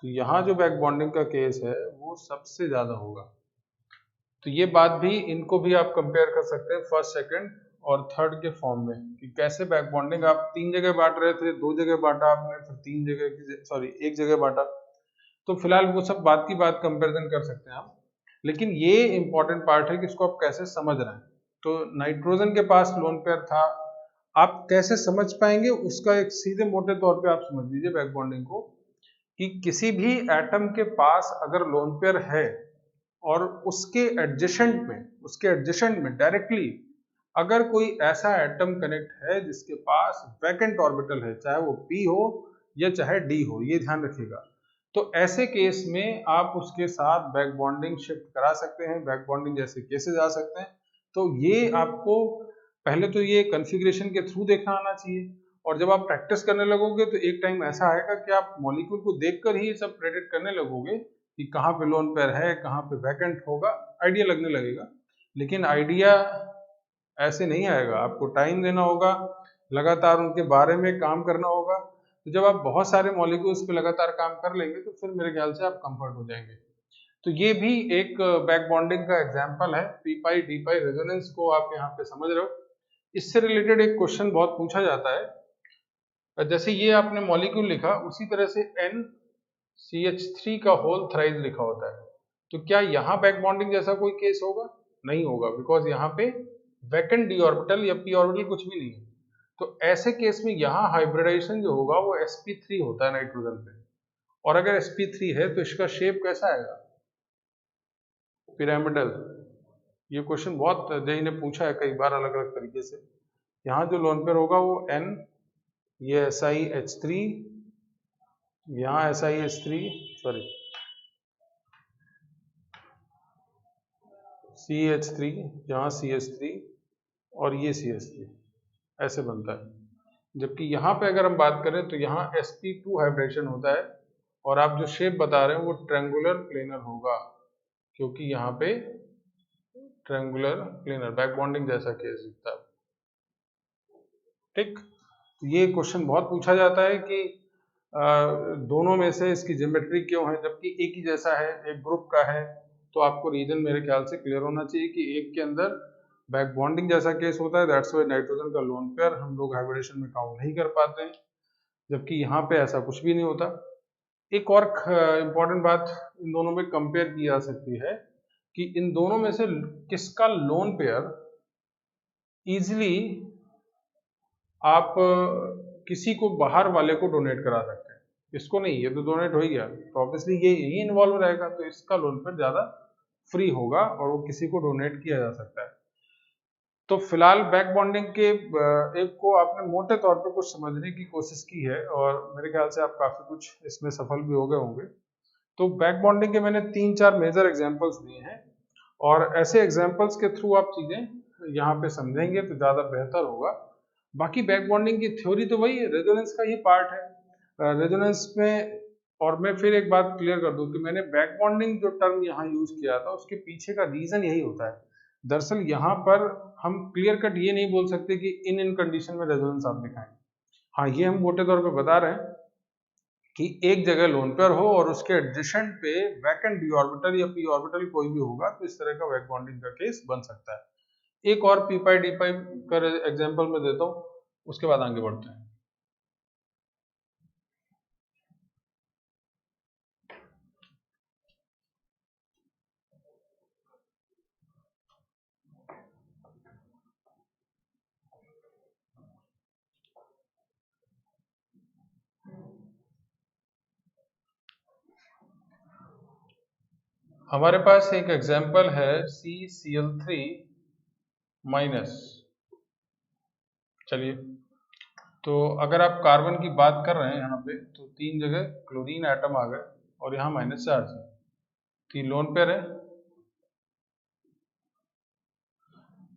तो यहाँ जो बैक बॉन्डिंग का केस है वो सबसे ज्यादा होगा। तो ये बात भी, इनको भी आप कंपेयर कर सकते हैं फर्स्ट, सेकंड और थर्ड के फॉर्म में, कि कैसे बैक बॉन्डिंग आप 3 जगह बांट रहे थे, 2 जगह बांटा आपने, फिर 3 जगह, सॉरी 1 जगह बांटा। तो फिलहाल वो सब बात की बात कंपेरिजन कर सकते हैं आप, लेकिन ये इंपॉर्टेंट पार्ट है कि इसको आप कैसे समझ रहे हैं। तो नाइट्रोजन के पास लोन पेयर था, आप कैसे समझ पाएंगे उसका एक सीधे मोटे तौर पे आप समझ लीजिए बैक बॉन्डिंग को, कि किसी भी एटम के पास अगर लोन पेयर है और उसके एडजेसेंट में डायरेक्टली अगर कोई ऐसा एटम कनेक्ट है जिसके पास वैकेंट ऑर्बिटल है, चाहे वो p हो या चाहे d हो, ये ध्यान रखिएगा। तो ऐसे केस में आप उसके साथ बैक बॉन्डिंग शिफ्ट करा सकते हैं, बैक बॉन्डिंग जैसे केसेस आ सकते हैं। तो ये आपको पहले तो ये कॉन्फ़िगरेशन के थ्रू देखना आना चाहिए, और जब आप प्रैक्टिस करने लगोगे तो एक टाइम ऐसा आएगा कि आप मॉलिक्यूल को देखकर ही सब प्रेडिक्ट करने लगोगे कि कहाँ पे लोन पेयर है, कहाँ पे वैकेंट होगा, आइडिया लगने लगेगा। लेकिन आइडिया ऐसे नहीं आएगा, आपको टाइम देना होगा, लगातार उनके बारे में काम करना होगा। तो जब आप बहुत सारे मॉलिक्यूल्स पे लगातार काम कर लेंगे तो फिर मेरे ख्याल से आप कंफर्ट हो जाएंगे। तो ये भी एक बैक बॉन्डिंग का एग्जांपल है, p pi d pi resonance को आप यहाँ पे समझ रहे हो। इससे रिलेटेड एक क्वेश्चन बहुत पूछा जाता है, जैसे ये आपने मॉलिक्यूल लिखा उसी तरह से NCH3 का होल थ्राइस लिखा होता है, तो क्या यहाँ बैक बॉन्डिंग जैसा कोई केस होगा? नहीं होगा, बिकॉज यहाँ पे वैकेंट d ऑर्बिटल या p ऑर्बिटल कुछ भी नहीं है। तो ऐसे केस में यहाँ हाइब्रिडाइजेशन जो होगा वो sp3 होता है नाइट्रोजन पे, और अगर sp3 है तो इसका शेप कैसा आएगा? पिरामिडल। ये क्वेश्चन बहुत जेई ने पूछा है कई बार अलग अलग तरीके से। यहाँ जो लोन पेयर होगा वो N, ये SiH3, यहाँ SiH3, सॉरी CH3, यहाँ CH3 और ये CH3, ऐसे बनता है। जबकि यहाँ पे अगर हम बात करें तो यहाँ sp2 हाइब्रिडेशन होता है, और आप जो शेप बता रहे हैं वो ट्रायंगुलर प्लेनर होगा, क्योंकि यहाँ पे ट्रायंगुलर प्लेनर बैक बॉन्डिंग जैसा केस दिखता है, ठीक। ये क्वेश्चन बहुत पूछा जाता है कि दोनों में से इसकी ज्योमेट्री क्यों है, जबकि एक ही जैसा है, एक ग्रुप का है। तो आपको रीजन मेरे ख्याल से क्लियर होना चाहिए कि एक के अंदर बैक बॉन्डिंग जैसा केस होता है, दैट्स व्हाई नाइट्रोजन का लोन पेयर हम लोग हाइब्रिडेशन में काउंट नहीं कर पाते हैं, जबकि यहाँ पे ऐसा कुछ भी नहीं होता। एक और इम्पॉर्टेंट बात इन दोनों में कंपेयर की जा सकती है कि इन दोनों में से किसका लोन पेयर इजीली आप किसी को बाहर वाले को डोनेट करा सकते हैं, इसको नहीं, ये तो डोनेट हो ही गया तो ऑब्वियसली ये यही इन्वॉल्व रहेगा, तो इसका लोन पेयर ज्यादा फ्री होगा और वो किसी को डोनेट किया जा सकता है। तो फिलहाल बैक बॉन्डिंग के एक को आपने मोटे तौर पे कुछ समझने की कोशिश की है और मेरे ख्याल से आप काफी कुछ इसमें सफल भी हो गए होंगे। तो बैक बॉन्डिंग के मैंने 3-4 मेजर एग्जांपल्स दिए हैं और ऐसे एग्जांपल्स के थ्रू आप चीजें यहाँ पे समझेंगे तो ज्यादा बेहतर होगा। बाकी बैक बॉन्डिंग की थ्योरी तो वही रेजोनेंस का ही पार्ट है। रेजोनेंस में, और मैं फिर एक बात क्लियर कर दूं कि मैंने बैक बॉन्डिंग जो टर्म यहाँ यूज किया था उसके पीछे का रीजन यही होता है। दरअसल यहाँ पर हम क्लियर कट ये नहीं बोल सकते कि इन कंडीशन में रेजोनेंस आप दिखाएं। हाँ, ये हम मोटे तौर पे बता रहे हैं कि एक जगह लोन पेयर हो और उसके एडजेसेंट पे वैकेंट डी ऑर्बिटल या पी ऑर्बिटल कोई भी होगा तो इस तरह का बैक बॉन्डिंग का केस बन सकता है। एक और पी पाई डी पाई का एग्जांपल मैं देता हूँ, उसके बाद आगे बढ़ते हैं। हमारे पास एक एग्जांपल है CCl3 माइनस। चलिए, तो अगर आप कार्बन की बात कर रहे हैं यहाँ पे तो 3 जगह क्लोरीन एटम आ गए और यहाँ माइनस चार्ज है, तो लोन पेयर है।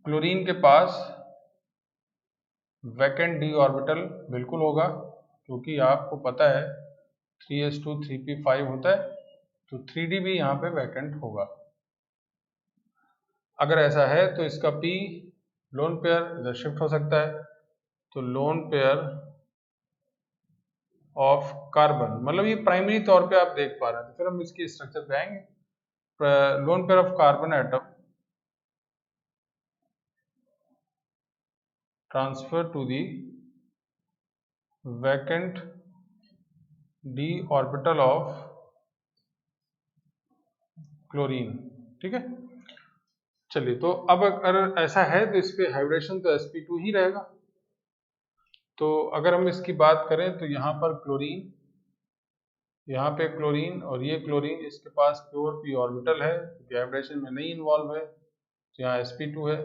क्लोरीन के पास वैकेंट डी ऑर्बिटल बिल्कुल होगा क्योंकि आपको पता है 3s2 3p5 होता है, तो 3d भी यहाँ पे वैकेंट होगा। अगर ऐसा है तो इसका p लोन पेयर इधर शिफ्ट हो सकता है, तो लोन पेयर ऑफ कार्बन, मतलब ये प्राइमरी तौर पे आप देख पा रहे हैं, तो फिर हम इसके स्ट्रक्चर पे आएंगे। Lone pair of carbon atom transfer to the vacant D orbital of chlorine. ठीक है, चलिए, तो अब अगर ऐसा है तो इस पे हाइब्रिडेशन तो sp2 ही रहेगा। तो अगर हम इसकी बात करें तो यहाँ पर क्लोरीन, यहाँ पे क्लोरीन और ये क्लोरीन, इसके पास प्योर p ऑर्बिटल है, हाइब्रिडेशन में नहीं इन्वॉल्व है, तो यहाँ sp2 है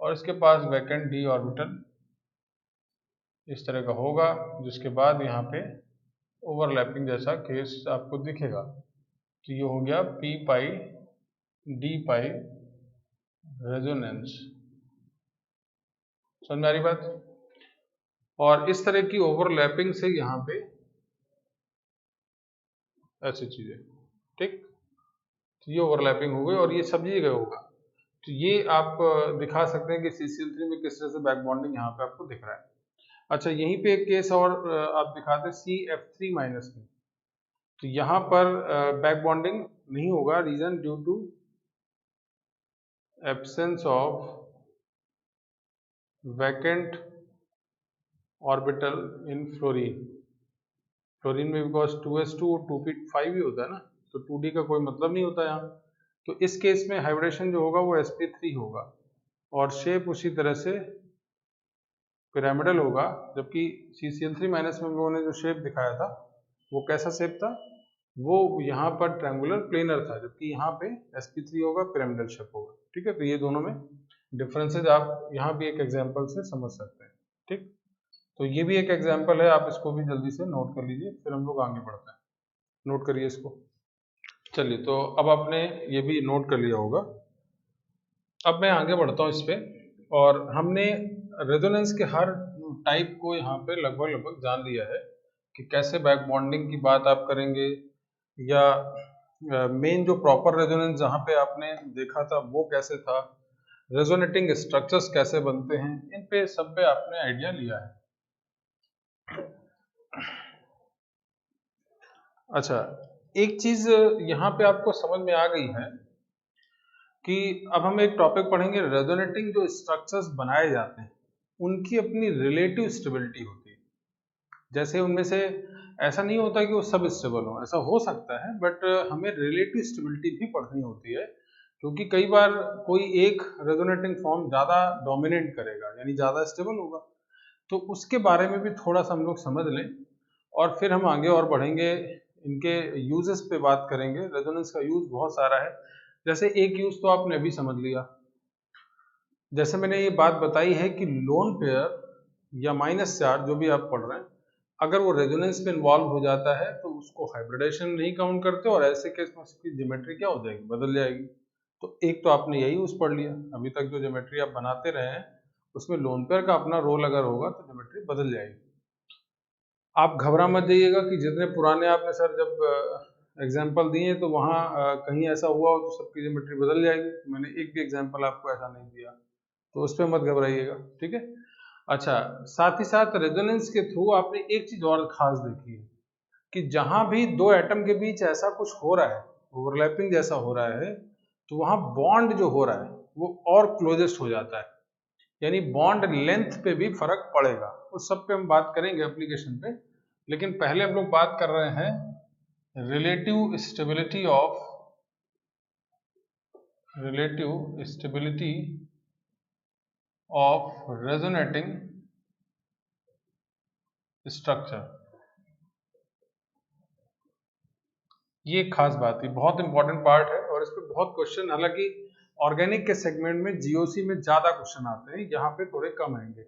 और इसके पास वैकेंट d ऑर्बिटल इस तरह का होगा, जिसके बाद यहाँ पे ओवरलैपिंग जैसा केस आपको दिखेगा। तो ये हो गया p pi d pi resonance. समझ में आ रही बात? और इस तरह की ओवरलैपिंग से यहाँ पे ऐसी चीजें, ठीक, तो ये ओवरलैपिंग हो गई और ये सब जगह होगा। तो ये आप दिखा सकते हैं कि CCl3 में किस तरह से बैक बॉन्डिंग यहाँ पे आपको दिख रहा है। अच्छा, यहीं पे एक केस और आप दिखाते हैं CF3 माइनस में, तो यहाँ पर बैक बॉन्डिंग नहीं होगा, reason due to absence of vacant orbital in fluorine. Fluorine में बिकॉज 2s2 और 2p5 ही होता है ना, तो 2d का कोई मतलब नहीं होता यहाँ। तो इस केस में हाइब्रिडेशन जो होगा वो sp3 होगा और शेप उसी तरह से पिरामिडल होगा, जबकि CCl3 माइनस में हम लोगों ने जो शेप दिखाया था वो कैसा शेप था, वो यहाँ पर ट्रायंगुलर प्लेनर था, जबकि यहाँ पे sp3 होगा, पिरामिडल शेप होगा। ठीक है, तो ये दोनों में डिफरेंसेज आप यहाँ भी एक एग्जाम्पल से समझ सकते हैं। ठीक, तो ये भी एक एग्जाम्पल है, आप इसको भी जल्दी से नोट कर लीजिए, फिर हम लोग आगे बढ़ते हैं। नोट करिए इसको। चलिए, तो अब आपने ये भी नोट कर लिया होगा। अब मैं आगे बढ़ता हूँ इस पे, और हमने रेजोनेंस के हर टाइप को यहाँ पे लगभग जान लिया है कि कैसे बैक बॉन्डिंग की बात आप करेंगे, या मेन जो प्रॉपर रेजोनेंस जहाँ पे आपने देखा था वो कैसे था, रेजोनेटिंग स्ट्रक्चर्स कैसे बनते हैं, इन पे सब पे आपने आइडिया लिया है। अच्छा, एक चीज यहाँ पे आपको समझ में आ गई है कि अब हम एक टॉपिक पढ़ेंगे, रेजोनेटिंग जो स्ट्रक्चर्स बनाए जाते हैं उनकी अपनी रिलेटिव स्टेबिलिटी होती है। जैसे उनमें से ऐसा नहीं होता कि वो सब स्टेबल हो, ऐसा हो सकता है, बट हमें रिलेटिव स्टेबिलिटी भी पढ़नी होती है, क्योंकि कई बार कोई एक रेजोनेटिंग फॉर्म ज़्यादा डोमिनेट करेगा, यानी ज़्यादा स्टेबल होगा। तो उसके बारे में भी थोड़ा सा हम लोग समझ लें और फिर हम आगे और बढ़ेंगे, इनके यूजेस पे बात करेंगे। रेजोनेंस का यूज बहुत सारा है। जैसे एक यूज तो आपने अभी समझ लिया, जैसे मैंने ये बात बताई है कि लोन पेयर या माइनस चार्ज जो भी आप पढ़ रहे हैं, अगर वो रेजोनेंस में इन्वॉल्व हो जाता है तो उसको हाइब्रिडेशन नहीं काउंट करते, और ऐसे केस में उसकी ज्योमेट्री क्या हो जाएगी, बदल जाएगी। तो एक तो आपने यही यूज पढ़ लिया, अभी तक जो ज्योमेट्री आप बनाते रहे हैं उसमें लोन पेयर का अपना रोल अगर होगा तो ज्योमेट्री बदल जाएगी। आप घबरा मत जाइएगा कि जितने पुराने आपने सर जब एग्जाम्पल दिए तो वहाँ कहीं ऐसा हुआ हो तो सबकी ज्योमेट्री बदल जाएगी। मैंने एक भी एग्जाम्पल आपको ऐसा नहीं दिया, तो उस पर मत घबराइएगा, ठीक है। अच्छा, साथ ही साथ रेजोनेंस के थ्रू आपने एक चीज और खास देखी है कि जहां भी दो एटम के बीच ऐसा कुछ हो रहा है, ओवरलैपिंग जैसा हो रहा है, तो वहां बॉन्ड जो हो रहा है वो और क्लोजेस्ट हो जाता है, यानी बॉन्ड लेंथ पे भी फर्क पड़ेगा। उस सब पे हम बात करेंगे एप्लीकेशन पे, लेकिन पहले हम लोग बात कर रहे हैं relative stability of resonating structure. ये एक खास बात है, बहुत इंपॉर्टेंट पार्ट है, और इस पे बहुत क्वेश्चन, हालांकि ऑर्गेनिक के सेगमेंट में जीओसी में ज्यादा क्वेश्चन आते हैं, यहाँ पे थोड़े कम आएंगे।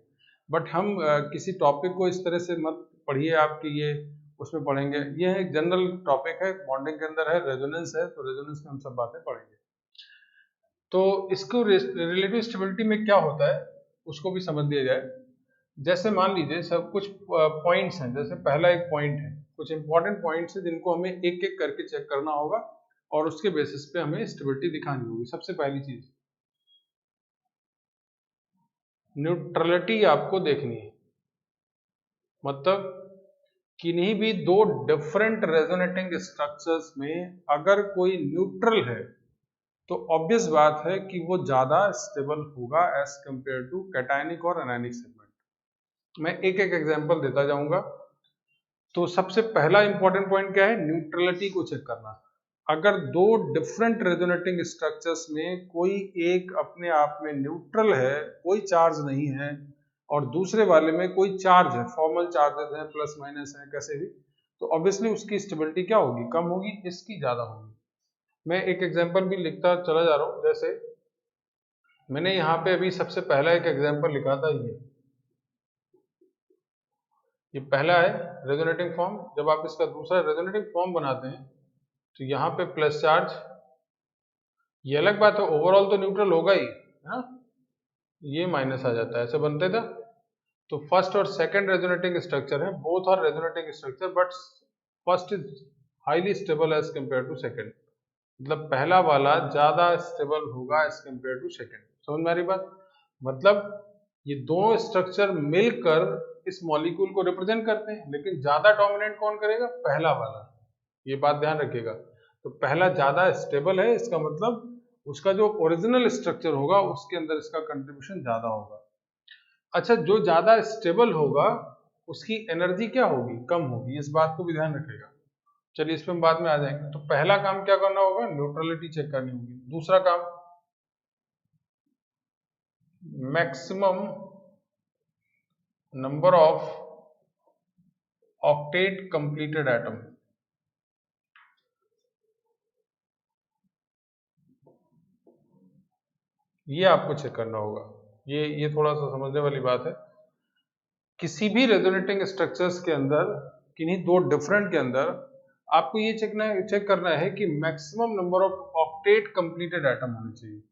बट हम किसी टॉपिक को इस तरह से मत पढ़िए आपकी ये उसमें पढ़ेंगे, ये एक जनरल टॉपिक है, बॉन्डिंग के अंदर है, रेजोनेंस है, तो रेजोनेंस में हम सब बातें पढ़ेंगे। तो इसको रिलेटिव स्टेबिलिटी में क्या होता है उसको भी समझ लिया जाए। जैसे मान लीजिए सब कुछ पॉइंट्स हैं, जैसे पहला एक पॉइंट है, कुछ इंपॉर्टेंट पॉइंट्स हैं जिनको हमें एक एक करके चेक करना होगा और उसके बेसिस पे हमें स्टेबिलिटी दिखानी होगी। सबसे पहली चीज न्यूट्रलिटी आपको देखनी है, मतलब किन्हीं भी दो डिफरेंट रेजोनेटिंग स्ट्रक्चर्स में अगर कोई न्यूट्रल है तो ऑब्वियस बात है कि वो ज्यादा स्टेबल होगा एज कंपेयर टू कैटायनिक और एनायनिक सेगमेंट। मैं एक एक एग्जांपल देता जाऊंगा। तो सबसे पहला इंपॉर्टेंट पॉइंट क्या है, न्यूट्रलिटी को चेक करना। अगर दो डिफरेंट रेजोनेटिंग स्ट्रक्चर्स में कोई एक अपने आप में न्यूट्रल है, कोई चार्ज नहीं है, और दूसरे वाले में कोई चार्ज है, फॉर्मल चार्जेस है, प्लस माइनस है, कैसे भी, तो ऑब्वियसली उसकी स्टेबिलिटी क्या होगी, कम होगी, इसकी ज्यादा होगी। मैं एक एग्जांपल भी लिखता चला जा रहा हूं। जैसे मैंने यहाँ पे अभी सबसे पहला एक एग्जांपल लिखा था, ये पहला है रेजोनेटिंग फॉर्म। जब आप इसका दूसरा रेजोनेटिंग फॉर्म बनाते हैं तो यहाँ पे प्लस चार्ज, ये अलग बात है, ओवरऑल तो न्यूट्रल होगा ही, है ना, ये माइनस आ जाता है, ऐसे बनते था। तो फर्स्ट और सेकंड रेजोनेटिंग स्ट्रक्चर है, both are resonating structure, but first is highly stable as compare to second, मतलब पहला वाला ज्यादा स्टेबल होगा एज कंपेयर टू सेकंड। समझ में आ रही बात, मतलब ये दो स्ट्रक्चर मिलकर इस मॉलिक्यूल को रिप्रेजेंट करते हैं, लेकिन ज्यादा डोमिनेट कौन करेगा, पहला वाला, ये बात ध्यान रखिएगा। तो पहला ज्यादा स्टेबल है, इसका मतलब उसका जो ओरिजिनल स्ट्रक्चर होगा उसके अंदर इसका कंट्रीब्यूशन ज्यादा होगा। अच्छा, जो ज्यादा स्टेबल होगा उसकी एनर्जी क्या होगी, कम होगी, इस बात को भी ध्यान रखिएगा। चलिए इस पे हम बाद में आ जाएंगे। तो पहला काम क्या करना होगा, न्यूट्रलिटी चेक करनी होगी। दूसरा काम maximum number of octet completed atom, ये आपको चेक करना होगा। ये थोड़ा सा समझने वाली बात है। किसी भी रेजोनेटिंग स्ट्रक्चर्स के अंदर, किन्हीं दो डिफरेंट के अंदर, आपको ये चेक करना है कि maximum number of octet completed atom होने चाहिए।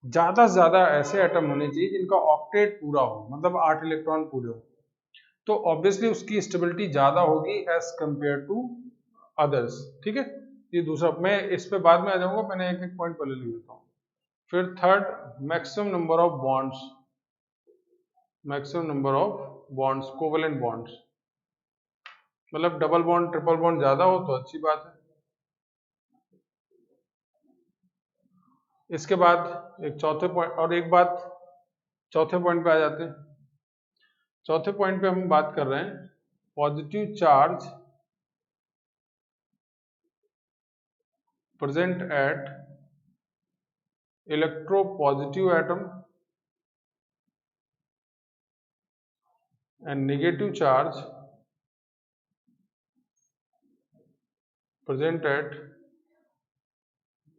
ज्यादा से ज्यादा ऐसे एटम होने चाहिए जिनका ऑक्टेट पूरा हो, मतलब 8 इलेक्ट्रॉन पूरे हो, तो ऑब्वियसली उसकी स्टेबिलिटी ज्यादा होगी एज कंपेयर टू अदर्स, ठीक है। ये दूसरा, मैं इस पे बाद में आ जाऊंगा, मैंने एक एक पॉइंट पहले लिख देता हूँ। फिर third, maximum number of bonds, maximum number of bonds, covalent bonds, मतलब डबल बॉन्ड ट्रिपल बॉन्ड ज्यादा हो तो अच्छी बात है। इसके बाद एक चौथे पॉइंट, और एक बात चौथे पॉइंट पे आ जाते हैं। चौथे पॉइंट पे हम बात कर रहे हैं positive charge present at electropositive atom and negative charge present at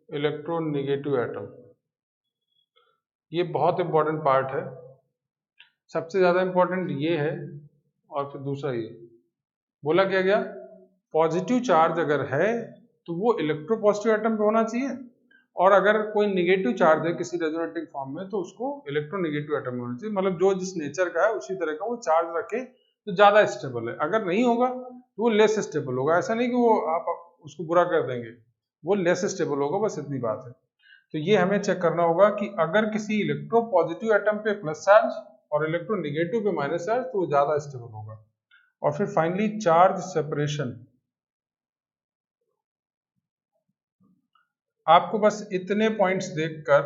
electronegative atom। ये बहुत इंपॉर्टेंट पार्ट है, सबसे ज्यादा इंपॉर्टेंट ये है और फिर दूसरा ये बोला क्या गया, पॉजिटिव चार्ज अगर है तो वो इलेक्ट्रोपॉजिटिव एटम पे होना चाहिए, और अगर कोई निगेटिव चार्ज है किसी रेजोनेटिंग फॉर्म में तो उसको इलेक्ट्रोनेगेटिव एटम में होना चाहिए। मतलब जो जिस नेचर का है उसी तरह का वो चार्ज रखे तो ज्यादा स्टेबल है, अगर नहीं होगा तो वो लेस स्टेबल होगा। ऐसा नहीं कि वो आप उसको बुरा कर देंगे, वो लेस स्टेबल होगा, बस इतनी बात है। तो ये हमें चेक करना होगा कि अगर किसी इलेक्ट्रोपॉजिटिव एटम पे प्लस चार्ज और इलेक्ट्रोनेगेटिव पे माइनस चार्ज तो वो ज्यादा स्टेबल होगा। और फिर फाइनली चार्ज सेपरेशन, आपको बस इतने पॉइंट्स देखकर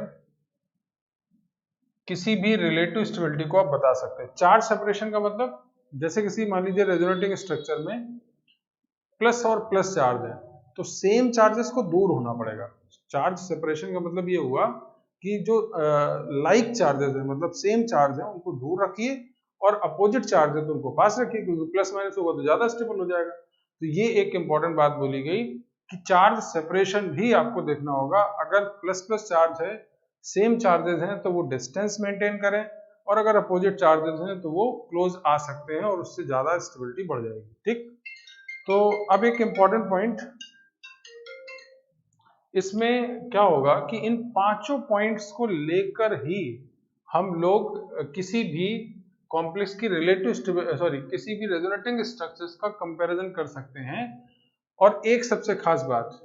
किसी भी रिलेटिव स्टेबिलिटी को आप बता सकते हैं। चार्ज सेपरेशन का मतलब जैसे किसी मान लीजिए रेजोनेटिंग स्ट्रक्चर में प्लस और प्लस चार्ज है तो सेम चार्जेस को दूर होना पड़ेगा। चार्ज सेपरेशन का मतलब ये हुआ कि जो लाइक चार्जेस है मतलब सेम चार्ज है उनको दूर रखिए और अपोजिट चार्ज है तो उनको पास रखिए, क्योंकि प्लस माइनस होगा तो ज्यादा स्टेबल हो जाएगा। तो ये एक इंपॉर्टेंट बात बोली गई कि चार्ज सेपरेशन भी आपको देखना होगा। अगर प्लस प्लस चार्ज है, सेम चार्जेस हैं तो वो डिस्टेंस मेंटेन करें, और अगर अपोजिट चार्जेस हैं तो वो क्लोज आ सकते हैं और उससे ज्यादा स्टेबिलिटी बढ़ जाएगी। ठीक, तो अब एक इंपॉर्टेंट पॉइंट इसमें क्या होगा कि इन पांचों पॉइंट्स को लेकर ही हम लोग किसी भी कॉम्प्लेक्स की किसी भी रेजोनेटिंग स्ट्रक्चर्स का कंपैरिजन कर सकते हैं। और एक सबसे खास बात,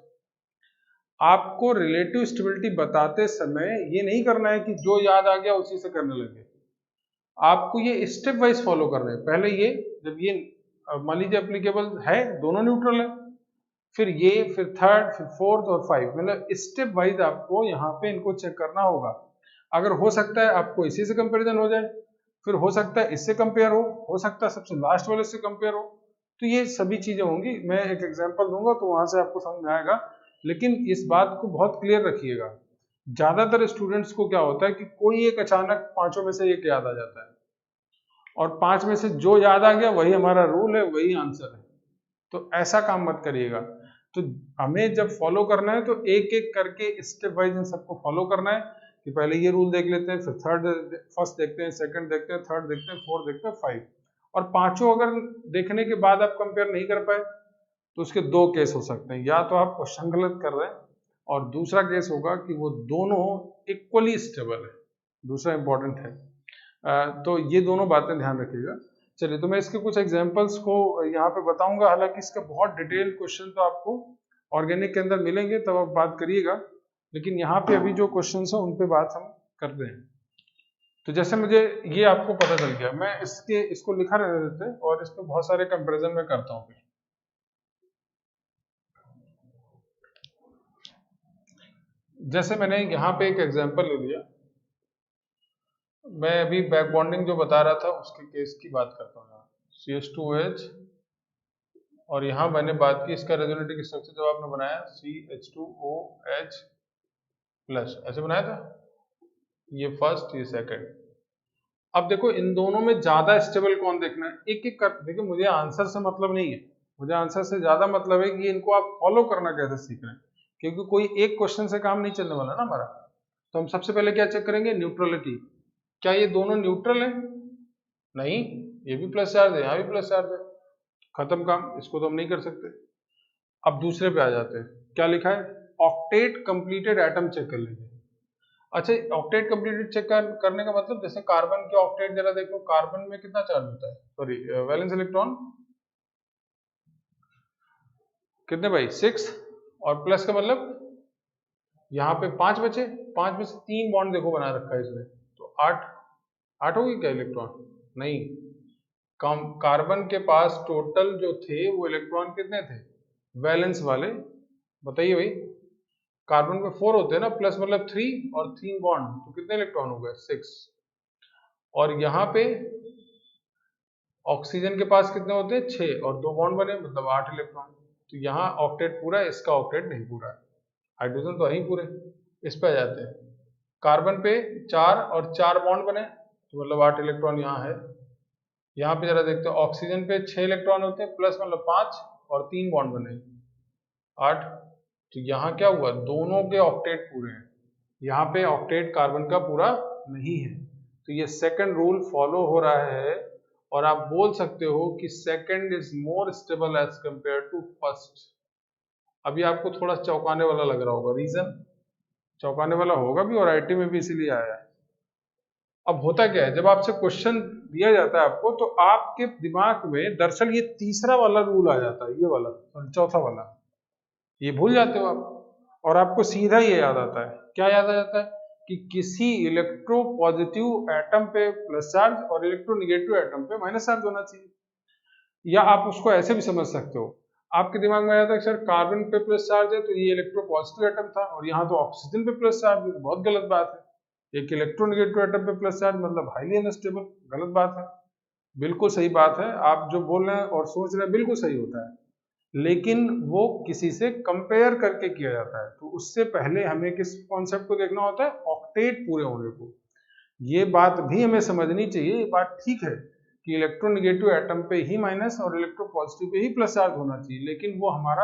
आपको रिलेटिव स्टेबिलिटी बताते समय ये नहीं करना है कि जो याद आ गया उसी से करने लगे, आपको ये स्टेप वाइज फॉलो करना है। पहले ये, जब ये मान लीजिए एप्लीकेबल है, दोनों न्यूट्रल है, फिर ये, फिर थर्ड, फिर फोर्थ और फाइव, मतलब स्टेप वाइज आपको यहाँ पे इनको चेक करना होगा। अगर हो सकता है आपको इसी से कंपैरिजन हो जाए, फिर हो सकता है इससे कंपेयर हो सकता है सबसे लास्ट वाले से कंपेयर हो, तो ये सभी चीजें होंगी। मैं एक एग्जांपल दूंगा तो वहां से आपको समझ में आएगा, लेकिन इस बात को बहुत क्लियर रखिएगा। ज्यादातर स्टूडेंट्स को क्या होता है कि कोई एक अचानक पांचों में से एक याद आ जाता है, और पांच में से जो याद आ गया वही हमारा रूल है, वही आंसर है। तो ऐसा काम मत करिएगा। तो हमें जब फॉलो करना है तो एक एक करके स्टेप वाइज इन सबको फॉलो करना है कि पहले ये रूल देख लेते हैं, फिर फर्स्ट देखते हैं, सेकंड देखते हैं, थर्ड देखते हैं, फोर्थ देखते हैं, फाइव। और पांचों अगर देखने के बाद आप कंपेयर नहीं कर पाए तो उसके दो केस हो सकते हैं, या तो आप क्वेश्चन गलत कर रहे हैं, और दूसरा केस होगा कि वो दोनों इक्वली स्टेबल है, दूसरा इंपॉर्टेंट है। तो ये दोनों बातें ध्यान रखिएगा। चलिए, तो मैं इसके कुछ एग्जांपल्स को यहाँ पे बताऊंगा, हालांकि इसका बहुत डिटेल क्वेश्चन तो आपको ऑर्गेनिक के अंदर मिलेंगे तब आप बात करिएगा, लेकिन यहाँ पे अभी जो क्वेश्चंस हैं उन पे बात हम कर रहे हैं। तो जैसे मुझे ये आपको पता चल गया, मैं इसको लिखा रहने देते और इस पे बहुत सारे कंपेरिजन में करता हूँ। जैसे मैंने यहाँ पे एक एग्जाम्पल ले लिया, मैं अभी बैक बॉन्डिंग जो बता रहा था उसके केस की बात करता हूँ। यहाँ CH2OH, और यहाँ मैंने बात की इसका रेजोनेटिंग स्ट्रक्चर जब आपने बनाया CH2OH प्लस, ऐसे बनाया था, ये फर्स्ट, ये सेकंड। अब देखो इन दोनों में ज्यादा स्टेबल कौन देखना है, एक एक कर। देखिए, मुझे आंसर से मतलब नहीं है, मुझे आंसर से ज्यादा मतलब है कि इनको आप फॉलो करना कैसे सीख रहे हैं, क्योंकि कोई एक क्वेश्चन से काम नहीं चलने वाला ना हमारा। तो हम सबसे पहले क्या चेक करेंगे, न्यूट्रलिटी। क्या ये दोनों न्यूट्रल है? नहीं, ये भी प्लस चार्ज है, यहाँ भी प्लस चार्ज है, खत्म काम, इसको तो हम नहीं कर सकते। अब दूसरे पे आ जाते हैं, क्या लिखा है, ऑक्टेट कंप्लीटेड एटम चेक कर लेंगे। अच्छा, ऑक्टेट कंप्लीटेड चेक करने का मतलब, जैसे कार्बन के ऑक्टेट जरा देखो, कार्बन में कितना चार्ज होता है, सॉरी वैलेंस इलेक्ट्रॉन कितने भाई, 6, और प्लस का मतलब यहाँ पे 5 बचे, 5 में से 3 बॉन्ड देखो बना रखा है इसने, तो 8 होगी क्या इलेक्ट्रॉन? नहीं, कार्बन के पास टोटल जो थे वो इलेक्ट्रॉन कितने थे, वैलेंस वाले, बताइए भाई, कार्बन पे 4 होते हैं ना, प्लस मतलब 3 और 3 बॉन्ड, तो कितने इलेक्ट्रॉन हो गए 6। और यहाँ पे ऑक्सीजन के पास कितने होते हैं 6 और 2 बॉन्ड बने मतलब 8 इलेक्ट्रॉन। तो यहाँ ऑक्टेट पूरा है, इसका ऑक्टेट नहीं पूरा है। हाइड्रोजन तो यही पूरे। इस पे आ जाते हैं, कार्बन पे 4 और 4 बॉन्ड बने तो मतलब 8 इलेक्ट्रॉन यहाँ है। यहाँ पे जरा देखते हैं, ऑक्सीजन पे 6 इलेक्ट्रॉन होते हैं प्लस मतलब 5 और 3 बॉन्ड बने 8। तो यहाँ क्या हुआ, दोनों के ऑक्टेट पूरे हैं, यहाँ पे ऑक्टेट कार्बन का पूरा नहीं है। तो ये सेकंड रूल फॉलो हो रहा है और आप बोल सकते हो कि second is more stable as compare to first. अभी आपको थोड़ा चौंकाने वाला लग रहा होगा, रीजन चौंकाने वाला होगा भी और आईटी में भी इसीलिए आया है। अब होता क्या है, जब आपसे क्वेश्चन दिया जाता है आपको, तो आपके दिमाग में दरअसल ये तीसरा वाला रूल आ जाता है, ये वाला सॉरी चौथा वाला, ये भूल जाते हो आप और आपको सीधा ये याद आता है। क्या याद आ जाता है कि किसी इलेक्ट्रो पॉजिटिव एटम पे प्लस चार्ज और इलेक्ट्रोनेगेटिव एटम पे माइनस चार्ज होना चाहिए। या आप उसको ऐसे भी समझ सकते हो, आपके दिमाग में आया था सर कार्बन पे प्लस चार्ज है तो ये इलेक्ट्रो पॉजिटिव एटम था और यहाँ तो ऑक्सीजन पे प्लस चार्ज है, बहुत गलत बात है। एक इलेक्ट्रोनेगेटिव एटम पे प्लस चार्ज मतलब हाईली अनस्टेबल, गलत बात है। बिल्कुल सही बात है, आप जो बोल रहे हैं और सोच रहे हैं बिल्कुल सही होता है, लेकिन वो किसी से कंपेयर करके किया जाता है। तो उससे पहले हमें किस कॉन्सेप्ट को देखना होता है, ऑक्टेट पूरे होने को। ये बात भी हमें समझनी चाहिए, ये बात ठीक है कि इलेक्ट्रोनेगेटिव एटम पे ही माइनस और इलेक्ट्रो पॉजिटिव पे ही प्लस चार्ज होना चाहिए, लेकिन वो हमारा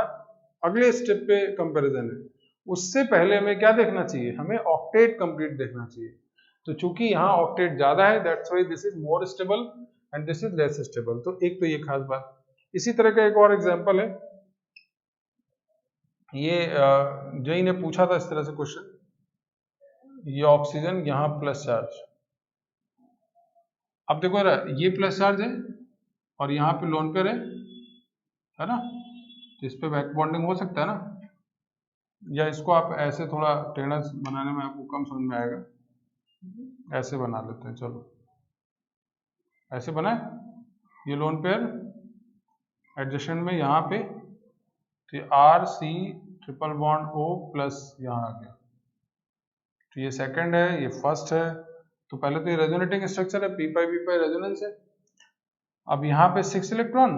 अगले स्टेप पे कंपैरिजन है। उससे पहले हमें क्या देखना चाहिए, हमें ऑक्टेट कंप्लीट देखना चाहिए। तो चूंकि यहाँ ऑक्टेट ज्यादा है, that's why this is more stable and this is less stable. तो एक तो ये खास बात। इसी तरह का एक और एग्जांपल है, ये जेई ने पूछा था इस तरह से क्वेश्चन, ये ऑक्सीजन यहाँ प्लस चार्ज। अब देखो ये प्लस चार्ज है और यहाँ पे लोन पेयर है ना, तो इस पे बैक बॉन्डिंग हो सकता है ना, या इसको आप ऐसे थोड़ा टेढ़ा बनाने में आपको कम समझ में आएगा, ऐसे बना लेते हैं, चलो ऐसे बनाए, ये लोन पेयर एडजस्टमेंट में यहाँ पे तो R C triple bond O plus यहाँ आ गया, तो ये सेकंड है, ये फर्स्ट है। तो पहले तो ये रेजोनेटिंग स्ट्रक्चर है, पी पाई रेजोनेंस है। अब यहाँ पे 6 इलेक्ट्रॉन,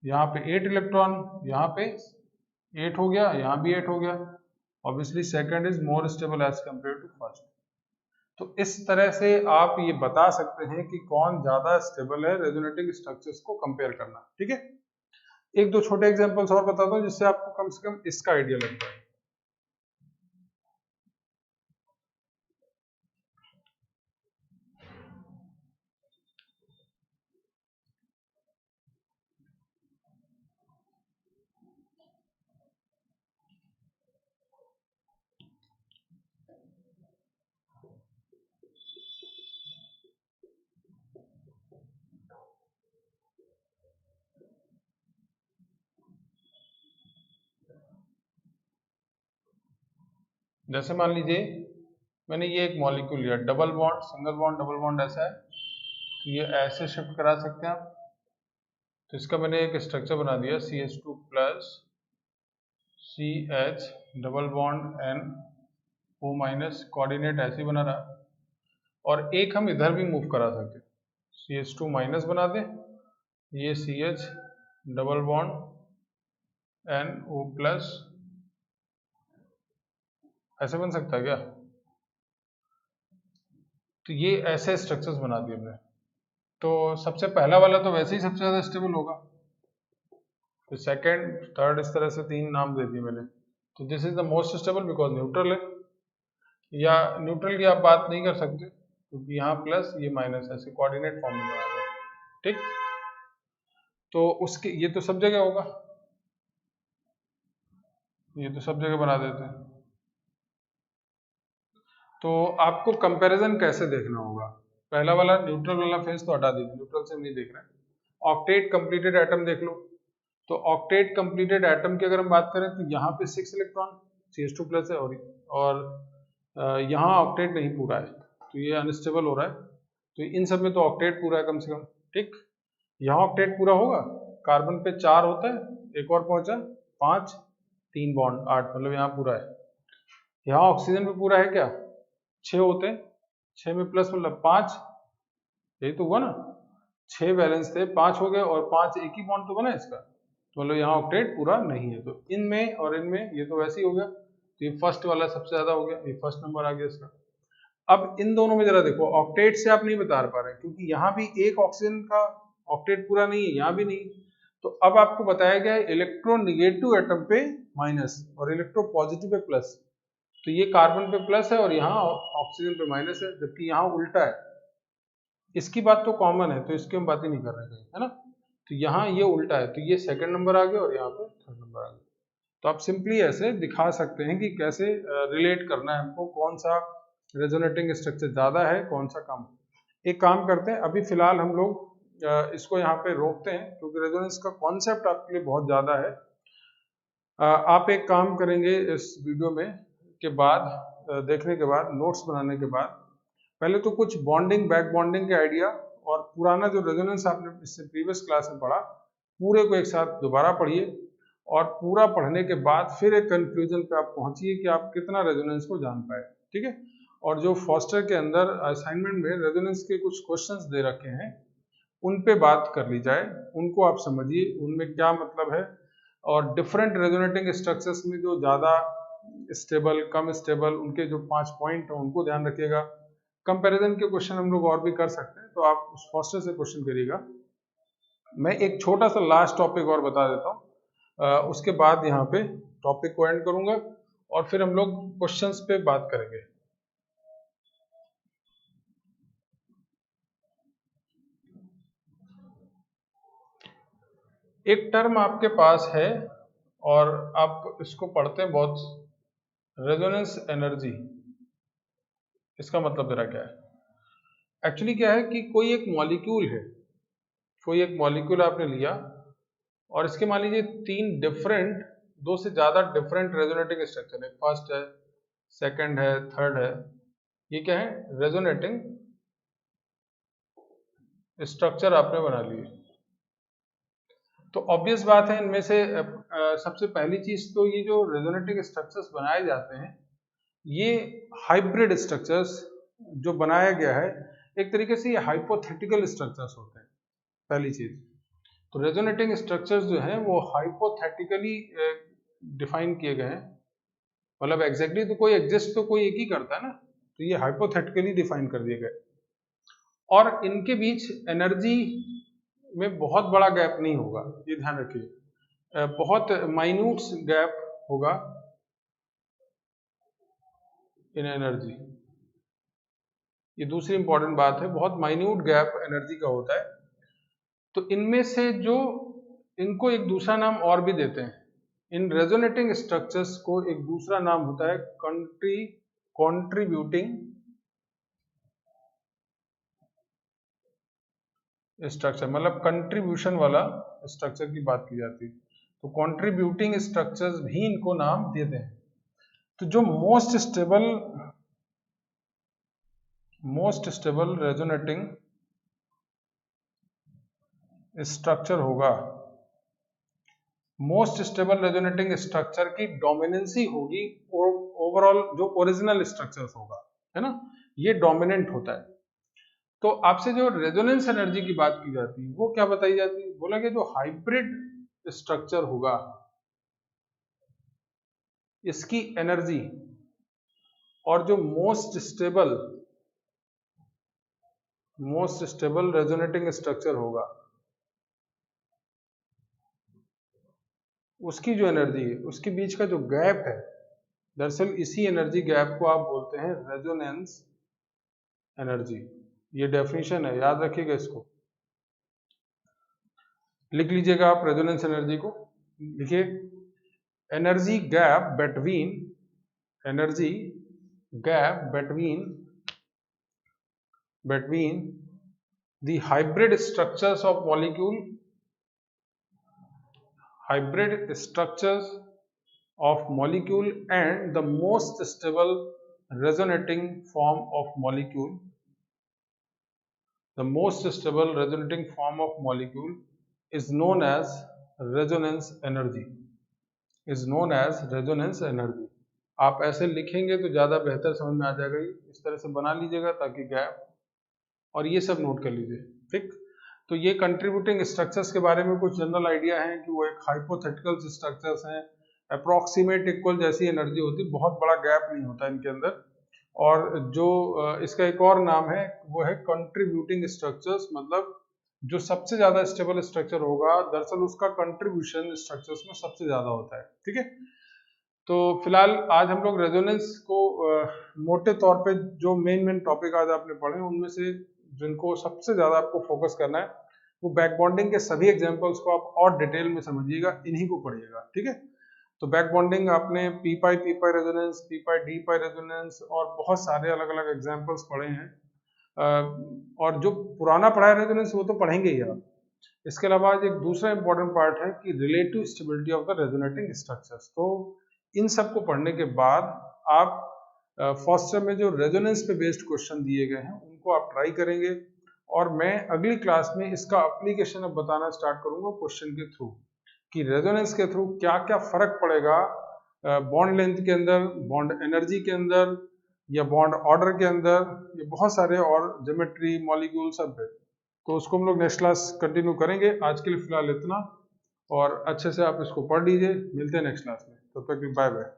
यहाँ पे 8 इलेक्ट्रॉन, यहाँ पे 8 हो गया, यहाँ भी 8 हो गया। Obviously second is more stable as compare to first. तो इस तरह से आप ये बता सकते हैं कि कौन ज्यादा स्टेबल है, रेजोनेटिंग स्ट्रक्चर्स को कंपेयर करना। ठीक है, एक दो छोटे एग्जांपल्स और बताता हूं जिससे आपको कम से कम इसका आइडिया लगता है। जैसे मान लीजिए मैंने ये एक मॉलिक्यूल लिया, double bond single bond double bond ऐसा है, तो ये ऐसे शिफ्ट करा सकते हैं आप। तो इसका मैंने एक स्ट्रक्चर बना दिया CH2 plus CH double bond NO minus, coordinate ऐसे ही बना रहा। और एक हम इधर भी मूव करा सकते हैं, CH2 माइनस बना दें, ये CH double bond NO plus, ऐसे बन सकता है क्या? तो ये ऐसे स्ट्रक्चर्स बना दिए हमने। तो सबसे पहला वाला तो वैसे ही सबसे ज्यादा स्टेबल होगा, तो सेकंड थर्ड इस तरह से 3 नाम दे दिए मैंने। तो this is the most stable because neutral है, या न्यूट्रल की आप बात नहीं कर सकते क्योंकि यहाँ प्लस ये माइनस, ऐसे कोऑर्डिनेट फॉर्म में बना दो। ठीक, तो उसके ये तो सब जगह होगा, ये तो सब जगह बना देते हैं। तो आपको कंपैरिजन कैसे देखना होगा, पहला वाला न्यूट्रल वाला फेज तो हटा दीजिए, न्यूट्रल से नहीं देख रहे हैं। ऑक्टेट कंप्लीटेड एटम देख लो, तो ऑक्टेट कंप्लीटेड एटम की अगर हम बात करें तो यहाँ पे 6 इलेक्ट्रॉन CH2 प्लस है और यहाँ ऑक्टेट नहीं पूरा है, तो ये अनस्टेबल हो रहा है। तो इन सब में तो ऑक्टेट पूरा है कम से कम। ठीक, यहाँ ऑक्टेट पूरा होगा, कार्बन पे 4 होता है, एक और पहुंचा 5, 3 बॉन्ड 8, मतलब यहाँ पूरा है। यहाँ ऑक्सीजन पे पूरा है क्या, 6 होते हैं, 6 में प्लस मतलब 5, यही तो हुआ ना, 6 बैलेंस थे, 5 हो गए और 5 एक ही बॉन्ड तो बना इसका, तो मतलब यहाँ ऑक्टेट पूरा नहीं है। तो इनमें और इनमें ये तो वैसे ही हो गया, तो ये फर्स्ट वाला सबसे ज्यादा हो गया, ये फर्स्ट नंबर आ गया इसका। अब इन दोनों में जरा देखो, ऑक्टेट से आप नहीं बता पा रहे क्योंकि यहाँ भी एक ऑक्सीजन का ऑक्टेट पूरा नहीं है, यहाँ भी नहीं। तो अब आपको बताया गया है इलेक्ट्रोनेगेटिव एटम पे माइनस और इलेक्ट्रो पॉजिटिव पे प्लस, तो ये कार्बन पे प्लस है और यहाँ ऑक्सीजन पे माइनस है, जबकि यहाँ उल्टा है। इसकी बात तो कॉमन है तो इसकी हम बात ही नहीं कर रहे हैं, है ना। तो यहाँ ये उल्टा है, तो ये सेकंड नंबर आ गया और यहाँ पे थर्ड नंबर आ गया। तो आप सिंपली ऐसे दिखा सकते हैं कि कैसे रिलेट करना है हमको, कौन सा रेजोनेटिंग स्ट्रक्चर ज्यादा है, कौन सा कम। एक काम करते हैं, अभी फिलहाल हम लोग इसको यहाँ पे रोकते हैं क्योंकि रेजोनेंस का कॉन्सेप्ट आपके लिए बहुत ज्यादा है। आप एक काम करेंगे इस वीडियो में के बाद, देखने के बाद, नोट्स बनाने के बाद, पहले तो कुछ बॉन्डिंग, बैक बॉन्डिंग के आइडिया और पुराना जो रेजोनेंस आपने इससे प्रीवियस क्लास में पढ़ा, पूरे को एक साथ दोबारा पढ़िए और पूरा पढ़ने के बाद फिर एक कंक्लूजन पे आप पहुंचिए कि आप कितना रेजोनेंस को जान पाए, ठीक है। और जो फॉस्टर के अंदर असाइनमेंट में रेजोनेंस के कुछ क्वेश्चंस दे रखे हैं उन पे बात कर ली जाए, उनको आप समझिए उनमें क्या मतलब है, और डिफरेंट रेजोनेटिंग स्ट्रक्चर्स में जो ज़्यादा स्टेबल, कम स्टेबल, उनके जो 5 पॉइंट हैं उनको ध्यान रखिएगा। कंपैरिजन के क्वेश्चन हम लोग और भी कर सकते हैं, तो आप उस फॉस्टर से क्वेश्चन करिएगा। मैं एक छोटा सा लास्ट टॉपिक और बता देता हूँ, उसके बाद यहाँ पे टॉपिक को एंड करूंगा और फिर हम लोग क्वेश्चंस पे बात करेंगे। एक टर्म आपके पास है और आप इसको पढ़ते हैं बहुत, रेजोनेंस एनर्जी। इसका मतलब मेरा क्या है, एक्चुअली क्या है कि कोई एक मॉलिक्यूल है, कोई एक मॉलिक्यूल आपने लिया और इसके मान लीजिए 3 डिफरेंट, 2 से ज्यादा डिफरेंट रेजोनेटिंग स्ट्रक्चर है, फर्स्ट है, सेकंड है, थर्ड है, ये क्या है, रेजोनेटिंग स्ट्रक्चर आपने बना लिए। तो ऑब्वियस बात है इनमें से सबसे पहली चीज तो ये जो रेजोनेटिंग स्ट्रक्चर्स बनाए जाते हैं ये हाइब्रिड स्ट्रक्चर्स जो बनाया गया है, एक तरीके से ये हाइपोथेटिकल स्ट्रक्चर्स होते हैं, पहली चीज। तो रेजोनेटिंग स्ट्रक्चर्स जो हैं वो हाइपोथेटिकली डिफाइन किए गए हैं, मतलब एग्जैक्टली तो कोई एग्जिस्ट तो कोई एक ही करता है ना, तो ये हाइपोथेटिकली डिफाइन कर दिए गए। और इनके बीच एनर्जी में बहुत बड़ा गैप नहीं होगा, ये ध्यान रखिए, बहुत माइन्यूट गैप होगा इन एनर्जी। ये दूसरी इंपॉर्टेंट बात है, बहुत माइन्यूट गैप एनर्जी का होता है। तो इनमें से जो, इनको एक दूसरा नाम और भी देते हैं, इन रेजोनेटिंग स्ट्रक्चर्स को एक दूसरा नाम होता है कंट्रीब्यूटिंग स्ट्रक्चर, मतलब कंट्रीब्यूशन वाला स्ट्रक्चर की बात की जाती है, तो कंट्रीब्यूटिंग स्ट्रक्चर्स भी इनको नाम देते हैं। तो जो मोस्ट स्टेबल रेजोनेटिंग स्ट्रक्चर होगा, मोस्ट स्टेबल रेजोनेटिंग स्ट्रक्चर की डोमिनेंसी होगी ओवरऑल जो ओरिजिनल स्ट्रक्चर्स होगा, है ना, ये डोमिनेंट होता है। तो आपसे जो रेजोनेंस एनर्जी की बात की जाती है वो क्या बताई जाती है, बोला कि जो हाइब्रिड स्ट्रक्चर होगा इसकी एनर्जी और जो मोस्ट स्टेबल रेजोनेटिंग स्ट्रक्चर होगा उसकी जो एनर्जी है, उसके बीच का जो गैप है, दरअसल इसी एनर्जी गैप को आप बोलते हैं रेजोनेंस एनर्जी। ये डेफिनेशन है, याद रखिएगा, इसको लिख लीजिएगा आप। रेजोनेंस एनर्जी को लिखिए, energy gap between the hybrid structures of molecule and the most stable resonating form of molecule. The most stable resonating form of molecule is known as resonance energy. आप ऐसे लिखेंगे तो ज़्यादा बेहतर समझ में आ जाएगा। इस तरह से बना लीजिएगा ताकि गैप, और ये सब नोट कर लीजिए, ठीक। तो ये कंट्रीब्यूटिंग स्ट्रक्चर्स के बारे में कुछ जनरल आइडिया है कि वो एक हाइपोथेटिकल स्ट्रक्चर्स हैं, अप्रॉक्सीमेट इक्वल जैसी एनर्जी होती है, बहुत बड़ा गैप नहीं होता इनके अंदर। और जो इसका एक और नाम है वो है कंट्रीब्यूटिंग स्ट्रक्चर्स, मतलब जो सबसे ज्यादा स्टेबल स्ट्रक्चर होगा दरअसल उसका कंट्रीब्यूशन स्ट्रक्चर्स में सबसे ज्यादा होता है, ठीक है। तो फिलहाल आज हम लोग रेजोनेंस को मोटे तौर पे जो मेन टॉपिक आज आपने पढ़े उनमें से जिनको सबसे ज्यादा आपको फोकस करना है वो बैक बॉन्डिंग के सभी एग्जांपल्स को आप और डिटेल में समझिएगा, इन्हीं को पढ़िएगा, ठीक है। तो बैक बॉन्डिंग आपने पी पाई रेजोनेंस, पी पाई डी पाई रेजोनेंस और बहुत सारे अलग अलग एग्जांपल्स पढ़े हैं। और जो पुराना पढ़ा है रेजोनेंस वो तो पढ़ेंगे ही आप। इसके अलावा आज एक दूसरा इंपॉर्टेंट पार्ट है कि relative stability of the resonating structures. तो इन सब को पढ़ने के बाद आप फर्स्ट सेम में जो रेजोनेंस पे बेस्ड क्वेश्चन दिए गए हैं उनको आप ट्राई करेंगे, और मैं अगली क्लास में इसका एप्लीकेशन अब बताना स्टार्ट करूंगा क्वेश्चन के थ्रू कि रेजोनेंस के थ्रू क्या क्या फर्क पड़ेगा बॉन्ड लेंथ के अंदर, बॉन्ड एनर्जी के अंदर, या बॉन्ड ऑर्डर के अंदर, ये बहुत सारे और ज्योमेट्री, मॉलिक्यूल सब है। तो उसको हम लोग नेक्स्ट क्लास कंटिन्यू करेंगे। आज के लिए फिलहाल इतना, और अच्छे से आप इसको पढ़ लीजिए। मिलते हैं नेक्स्ट क्लास में, तब तक बाय बाय।